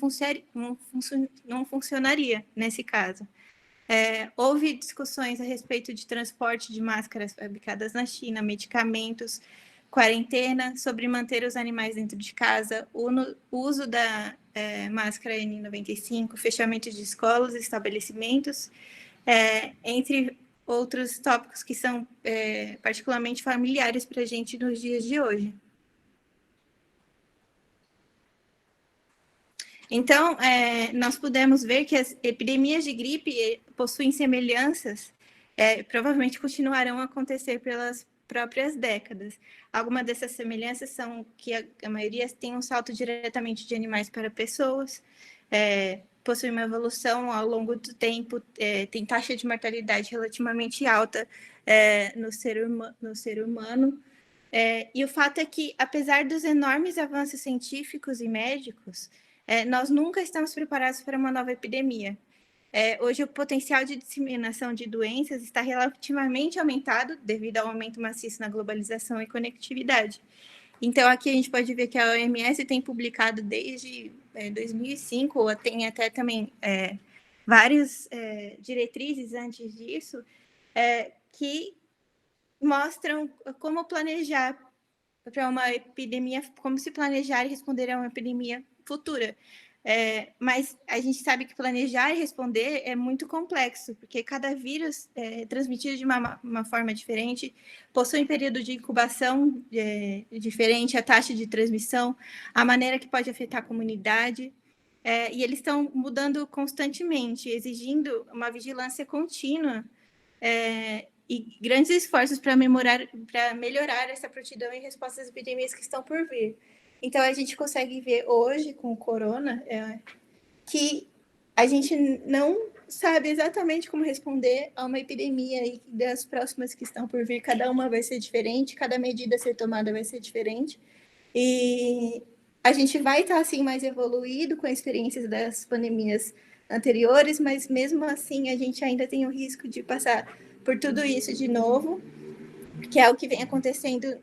funcionaria nesse caso. Houve discussões a respeito de transporte de máscaras fabricadas na China, medicamentos, quarentena, sobre manter os animais dentro de casa, o uso da máscara N95, fechamento de escolas e estabelecimentos, entre outros tópicos que são particularmente familiares para a gente nos dias de hoje. Então, nós pudemos ver que as epidemias de gripe possuem semelhanças, provavelmente continuarão a acontecer pelas próprias décadas. Algumas dessas semelhanças são que a maioria tem um salto diretamente de animais para pessoas, possui uma evolução ao longo do tempo, tem taxa de mortalidade relativamente alta no ser humano. E o fato é que, apesar dos enormes avanços científicos e médicos, nós nunca estamos preparados para uma nova epidemia. Hoje, o potencial de disseminação de doenças está relativamente aumentado devido ao aumento maciço na globalização e conectividade. Então, aqui a gente pode ver que a OMS tem publicado desde 2005, tem até também várias diretrizes antes disso, que mostram como planejar para uma epidemia, como se planejar e responder a uma epidemia futura. Mas a gente sabe que planejar e responder é muito complexo, porque cada vírus é transmitido de uma forma diferente, possui um período de incubação diferente, a taxa de transmissão, a maneira que pode afetar a comunidade, e eles estão mudando constantemente, exigindo uma vigilância contínua e grandes esforços para melhorar essa prontidão em resposta às epidemias que estão por vir. Então, a gente consegue ver hoje, com o corona, que a gente não sabe exatamente como responder a uma epidemia e das próximas que estão por vir. Cada uma vai ser diferente, cada medida a ser tomada vai ser diferente. E a gente vai estar, assim, mais evoluído com as experiências das pandemias anteriores, mas mesmo assim a gente ainda tem o risco de passar por tudo isso de novo, que é o que vem acontecendo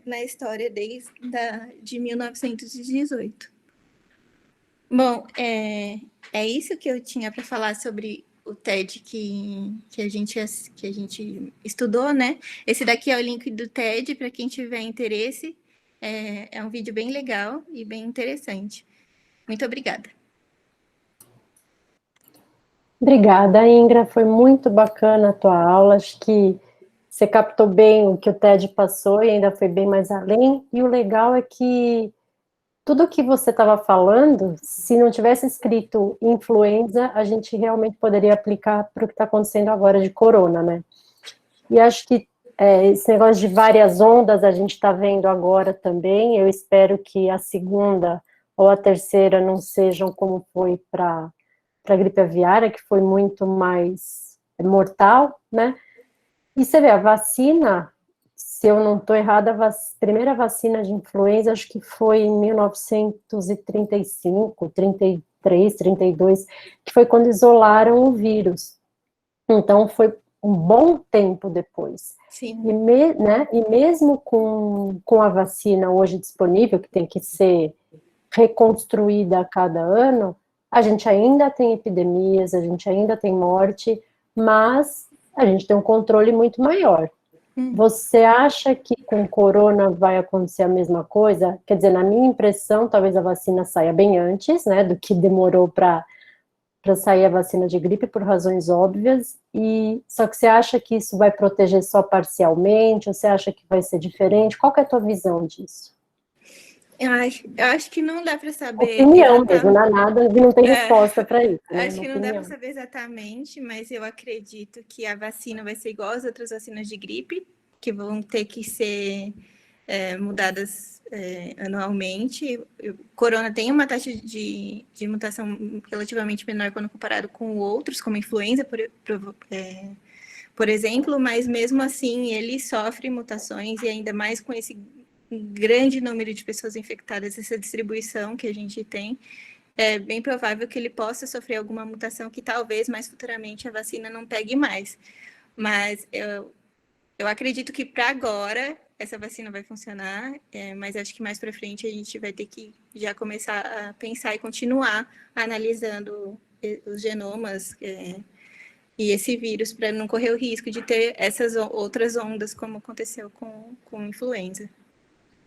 na história de 1918. Bom, é isso que eu tinha para falar sobre o TED que a gente estudou, né? Esse daqui é o link do TED para quem tiver interesse. É um vídeo bem legal e bem interessante. Muito obrigada. Obrigada, Ingra. Foi muito bacana a tua aula. Acho que você captou bem o que o TED passou e ainda foi bem mais além. E o legal é que tudo que você estava falando, se não tivesse escrito influenza, a gente realmente poderia aplicar para o que está acontecendo agora de corona, né? E acho que esse negócio de várias ondas a gente está vendo agora também. Eu espero que a segunda ou a terceira não sejam como foi para a gripe aviária, que foi muito mais mortal, né? E você vê, a vacina, se eu não estou errada, a primeira vacina de influenza, acho que foi em 1935, 33, 32, que foi quando isolaram o vírus. Então, foi um bom tempo depois. Sim. E mesmo com a vacina hoje disponível, que tem que ser reconstruída a cada ano, a gente ainda tem epidemias, a gente ainda tem morte, mas a gente tem um controle muito maior. Você acha que com corona vai acontecer a mesma coisa? Quer dizer, na minha impressão, talvez a vacina saia bem antes, né, do que demorou para sair a vacina de gripe, por razões óbvias, só que você acha que isso vai proteger só parcialmente, ou você acha que vai ser diferente? Qual que é a tua visão disso? Eu acho que não dá para saber. Opinião mesmo, não é nada, não tem resposta para isso. Né? Acho que não dá para saber exatamente, mas eu acredito que a vacina vai ser igual às outras vacinas de gripe, que vão ter que ser mudadas anualmente. O corona tem uma taxa de mutação relativamente menor quando comparado com outros, como a influenza, por exemplo, mas mesmo assim ele sofre mutações e ainda mais com esse grande número de pessoas infectadas, essa distribuição que a gente tem, é bem provável que ele possa sofrer alguma mutação que talvez mais futuramente a vacina não pegue mais. Mas eu acredito que para agora essa vacina vai funcionar, mas acho que mais para frente a gente vai ter que já começar a pensar e continuar analisando os genomas e esse vírus para não correr o risco de ter essas outras ondas como aconteceu com influenza.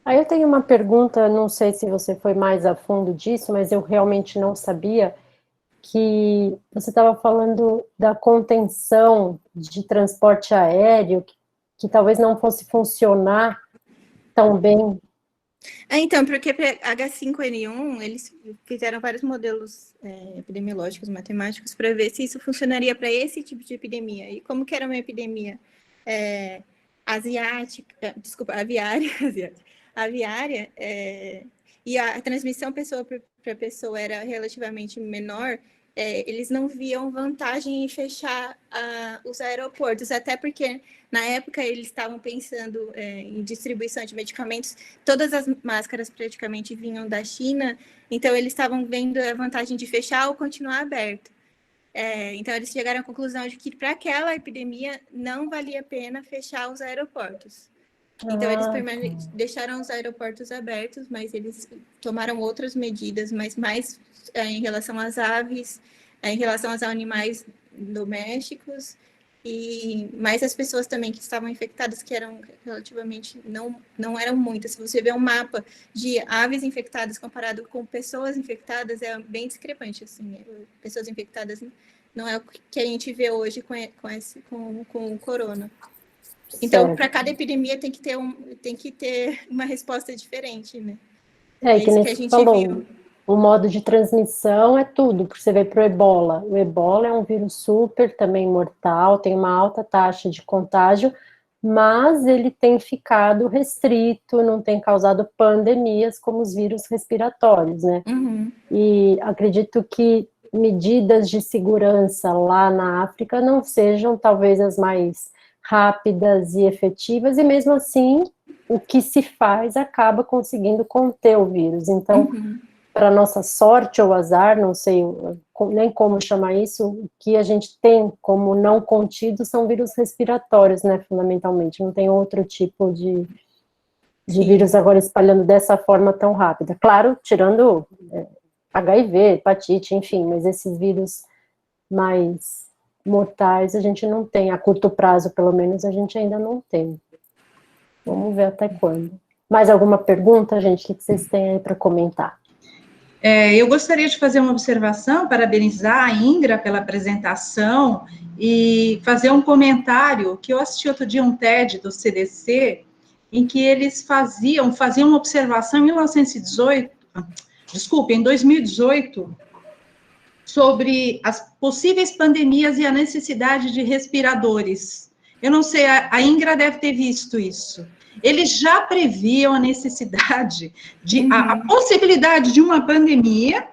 Aí eu tenho uma pergunta, não sei se você foi mais a fundo disso, mas eu realmente não sabia, que você estava falando da contenção de transporte aéreo, que talvez não fosse funcionar tão bem Então, porque para H5N1, eles fizeram vários modelos epidemiológicos, matemáticos, para ver se isso funcionaria para esse tipo de epidemia. E como que era uma epidemia asiática, desculpa, aviária, aviária, e a transmissão pessoa para pessoa era relativamente menor, eles não viam vantagem em fechar os aeroportos, até porque na época eles estavam pensando em distribuição de medicamentos, todas as máscaras praticamente vinham da China, então eles estavam vendo a vantagem de fechar ou continuar aberto. Então eles chegaram à conclusão de que para aquela epidemia não valia a pena fechar os aeroportos. Então eles deixaram os aeroportos abertos, mas eles tomaram outras medidas, mas mais em relação às aves, em relação aos animais domésticos, e mais as pessoas também que estavam infectadas, que eram relativamente, não eram muitas. Se você vê um mapa de aves infectadas comparado com pessoas infectadas, é bem discrepante, assim, pessoas infectadas não é o que a gente vê hoje com o corona. Então, para cada epidemia tem que ter uma resposta diferente, né? Que nem você falou, o modo de transmissão é tudo, porque você vê para o Ebola. O Ebola é um vírus super também mortal, tem uma alta taxa de contágio, mas ele tem ficado restrito, não tem causado pandemias como os vírus respiratórios, né? Uhum. E acredito que medidas de segurança lá na África não sejam talvez as mais rápidas e efetivas, e mesmo assim, o que se faz acaba conseguindo conter o vírus. Então, para nossa sorte ou azar, não sei nem como chamar isso, o que a gente tem como não contido são vírus respiratórios, né, fundamentalmente, não tem outro tipo de vírus agora espalhando dessa forma tão rápida. Claro, tirando HIV, hepatite, enfim, mas esses vírus mais mortais a gente não tem, a curto prazo, pelo menos, a gente ainda não tem. Vamos ver até quando. Mais alguma pergunta, gente? O que vocês têm aí para comentar? Eu gostaria de fazer uma observação, parabenizar a Ingra pela apresentação e fazer um comentário, que eu assisti outro dia um TED do CDC, em que eles faziam uma observação em 2018, sobre as possíveis pandemias e a necessidade de respiradores. Eu não sei, a Ingra deve ter visto isso. Eles já previam a necessidade a possibilidade de uma pandemia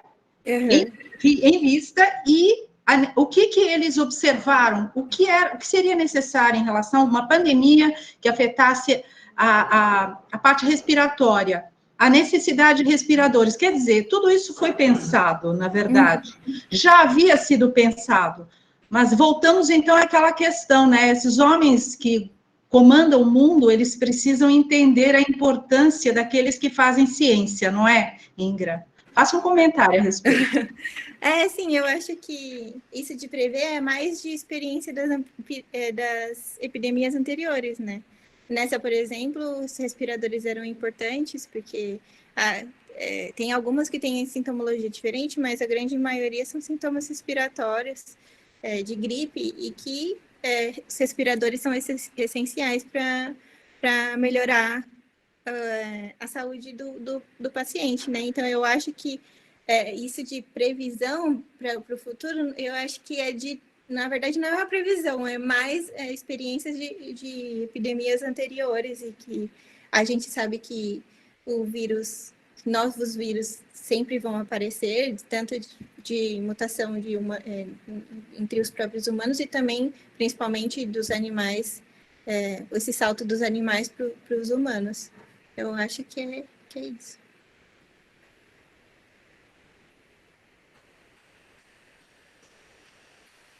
em vista, e o que eles observaram, o que seria necessário em relação a uma pandemia que afetasse a parte respiratória, a necessidade de respiradores. Quer dizer, tudo isso foi pensado, na verdade. Já havia sido pensado. Mas voltamos, então, àquela questão, né? Esses homens que comandam o mundo, eles precisam entender a importância daqueles que fazem ciência, não é, Ingra? Faça um comentário a respeito. Sim, eu acho que isso de prever é mais de experiência das epidemias anteriores, né? Nessa, por exemplo, os respiradores eram importantes, porque tem algumas que têm sintomologia diferente, mas a grande maioria são sintomas respiratórios de gripe, e que os respiradores são essenciais para melhorar a saúde do paciente, né? Então, eu acho que isso de previsão para o futuro, eu acho que na verdade, não é uma previsão, é mais experiências de epidemias anteriores, e que a gente sabe que novos vírus sempre vão aparecer, tanto de mutação entre os próprios humanos, e também, principalmente, dos animais, esse salto dos animais para os humanos. Eu acho que é isso.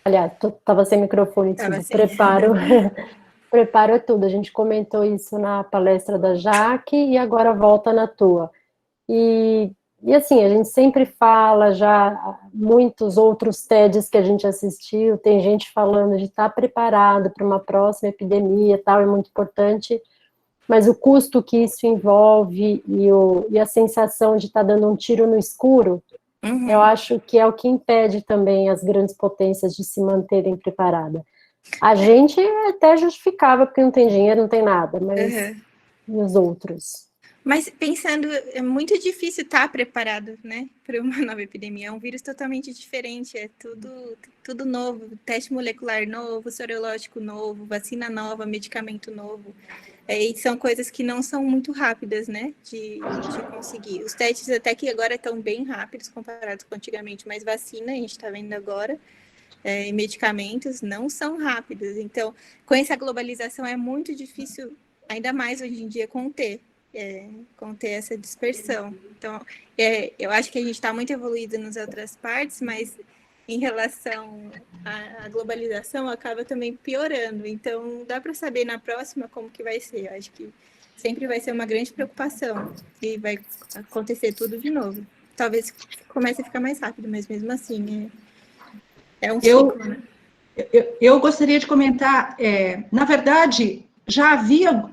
Aliás, estava sem microfone, preparo é tudo. A gente comentou isso na palestra da Jaque e agora volta na tua. E assim, a gente sempre fala já, muitos outros TEDs que a gente assistiu, tem gente falando de estar preparado para uma próxima epidemia, tal, é muito importante, mas o custo que isso envolve e a sensação de estar dando um tiro no escuro, eu acho que é o que impede também as grandes potências de se manterem preparadas. A gente até justificava, porque não tem dinheiro, não tem nada, mas e os outros? Mas pensando, é muito difícil estar preparado, né, para uma nova epidemia. É um vírus totalmente diferente, é tudo novo, teste molecular novo, sorológico novo, vacina nova, medicamento novo. E são coisas que não são muito rápidas, né, de conseguir. Os testes até que agora estão bem rápidos comparados com antigamente, mas vacina, a gente está vendo agora, e medicamentos não são rápidos. Então, com essa globalização é muito difícil, ainda mais hoje em dia, conter essa dispersão. Então, eu acho que a gente está muito evoluído nas outras partes, mas em relação à globalização acaba também piorando. Então, dá para saber na próxima como que vai ser. Eu acho que sempre vai ser uma grande preocupação e vai acontecer tudo de novo. Talvez comece a ficar mais rápido, mas mesmo assim é um ciclo, né? Eu gostaria de comentar, na verdade,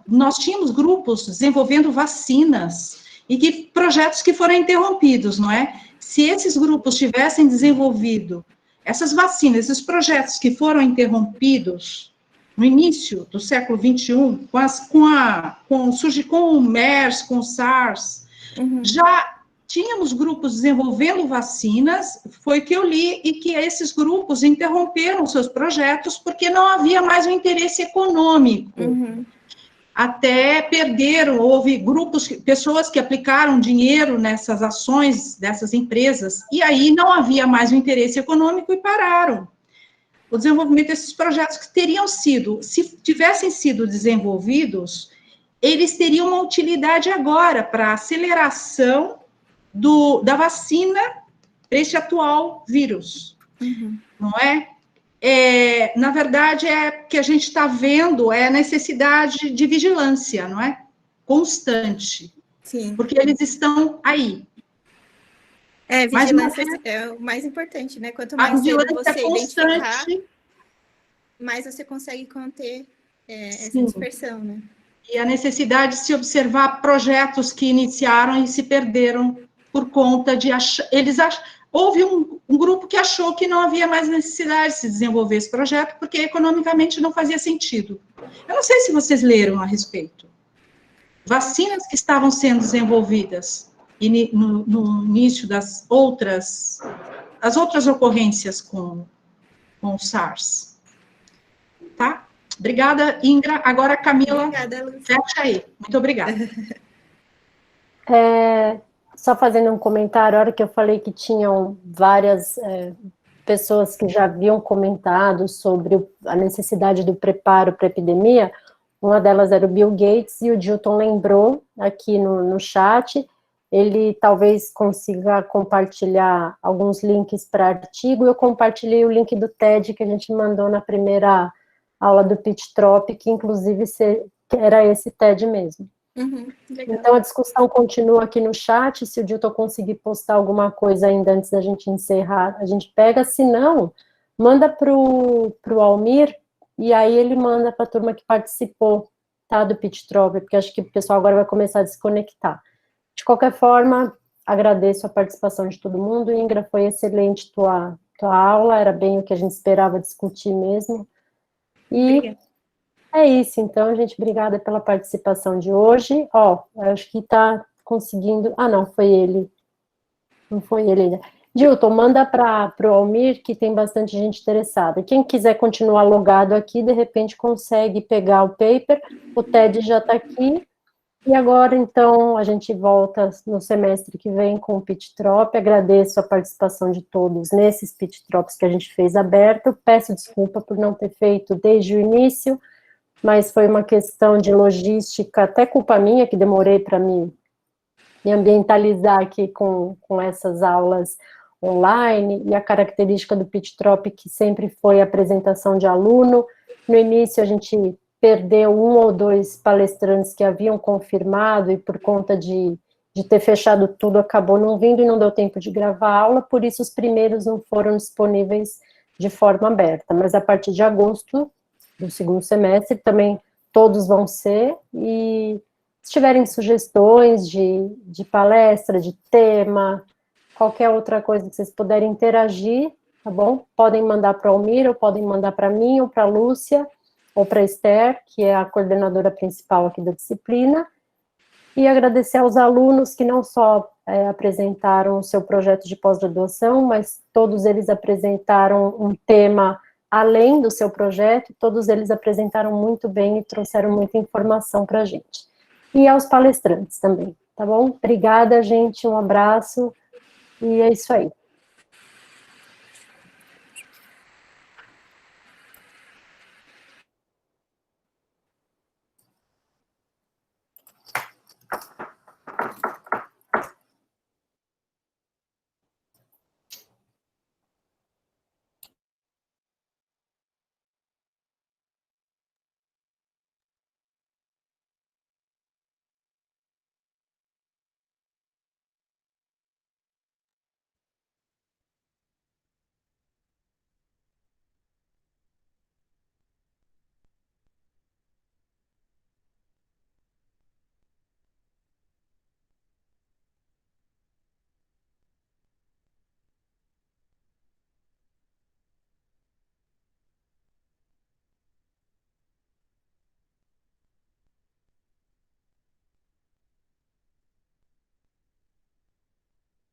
nós tínhamos grupos desenvolvendo vacinas e projetos que foram interrompidos, não é? Se esses grupos tivessem desenvolvido essas vacinas, esses projetos que foram interrompidos no início do século XXI, com o MERS, com o SARS, já tínhamos grupos desenvolvendo vacinas, foi que eu li, e que esses grupos interromperam seus projetos porque não havia mais um interesse econômico. Até perderam, houve pessoas que aplicaram dinheiro nessas ações dessas empresas, e aí não havia mais um interesse econômico e pararam o desenvolvimento desses projetos que teriam sido, se tivessem sido desenvolvidos, eles teriam uma utilidade agora para aceleração da vacina para esse atual vírus, não é? Na verdade, que a gente está vendo a necessidade de vigilância, não é? Constante. Sim. Porque eles estão aí. Vigilância é o mais importante, né? Quanto mais cedo você identificar, mais você consegue conter essa dispersão, né? E a necessidade de se observar projetos que iniciaram e se perderam por conta de houve um grupo que achou que não havia mais necessidade de se desenvolver esse projeto, porque economicamente não fazia sentido. Eu não sei se vocês leram a respeito. Vacinas que estavam sendo desenvolvidas no início das outras ocorrências com o SARS. Tá? Obrigada, Ingra. Agora, Camila, fecha aí. Muito obrigada. Só fazendo um comentário, a hora que eu falei que tinham várias pessoas que já haviam comentado sobre a necessidade do preparo para a epidemia, uma delas era o Bill Gates, e o Dilton lembrou aqui no chat, ele talvez consiga compartilhar alguns links para artigo. Eu compartilhei o link do TED que a gente mandou na primeira aula do Pitch Trop, que inclusive era esse TED mesmo. Então, a discussão continua aqui no chat. Se o Dilton conseguir postar alguma coisa ainda antes da gente encerrar, a gente pega. Se não, manda para o Almir, e aí ele manda para a turma que participou, tá, do Pitch Trop, porque acho que o pessoal agora vai começar a desconectar. De qualquer forma, agradeço a participação de todo mundo. Ingra, foi excelente tua aula, era bem o que a gente esperava discutir mesmo. E obrigada. É isso, então, gente, obrigada pela participação de hoje. Acho que está conseguindo... não, foi ele. Não foi ele ainda. Dilton, manda para o Almir, que tem bastante gente interessada. Quem quiser continuar logado aqui, de repente consegue pegar o paper. O TED já está aqui. E agora, então, a gente volta no semestre que vem com o Pitch Trop. Agradeço a participação de todos nesses Pitch Trops que a gente fez aberto. Peço desculpa por não ter feito desde o início, mas foi uma questão de logística, até culpa minha, que demorei para me ambientalizar aqui com essas aulas online, e a característica do Pitch Trop, que sempre foi a apresentação de aluno. No início, a gente perdeu 1 ou 2 palestrantes que haviam confirmado, e por conta de ter fechado tudo, acabou não vindo e não deu tempo de gravar a aula, por isso os primeiros não foram disponíveis de forma aberta, mas a partir de agosto do segundo semestre também todos vão ser, e se tiverem sugestões de palestra, de tema, qualquer outra coisa que vocês puderem interagir, tá bom? Podem mandar para o Almir, ou podem mandar para mim, ou para a Lúcia, ou para a Esther, que é a coordenadora principal aqui da disciplina. E agradecer aos alunos que não só apresentaram o seu projeto de pós-graduação, mas todos eles apresentaram um tema além do seu projeto, todos eles apresentaram muito bem e trouxeram muita informação para a gente. E aos palestrantes também, tá bom? Obrigada, gente, um abraço, e é isso aí.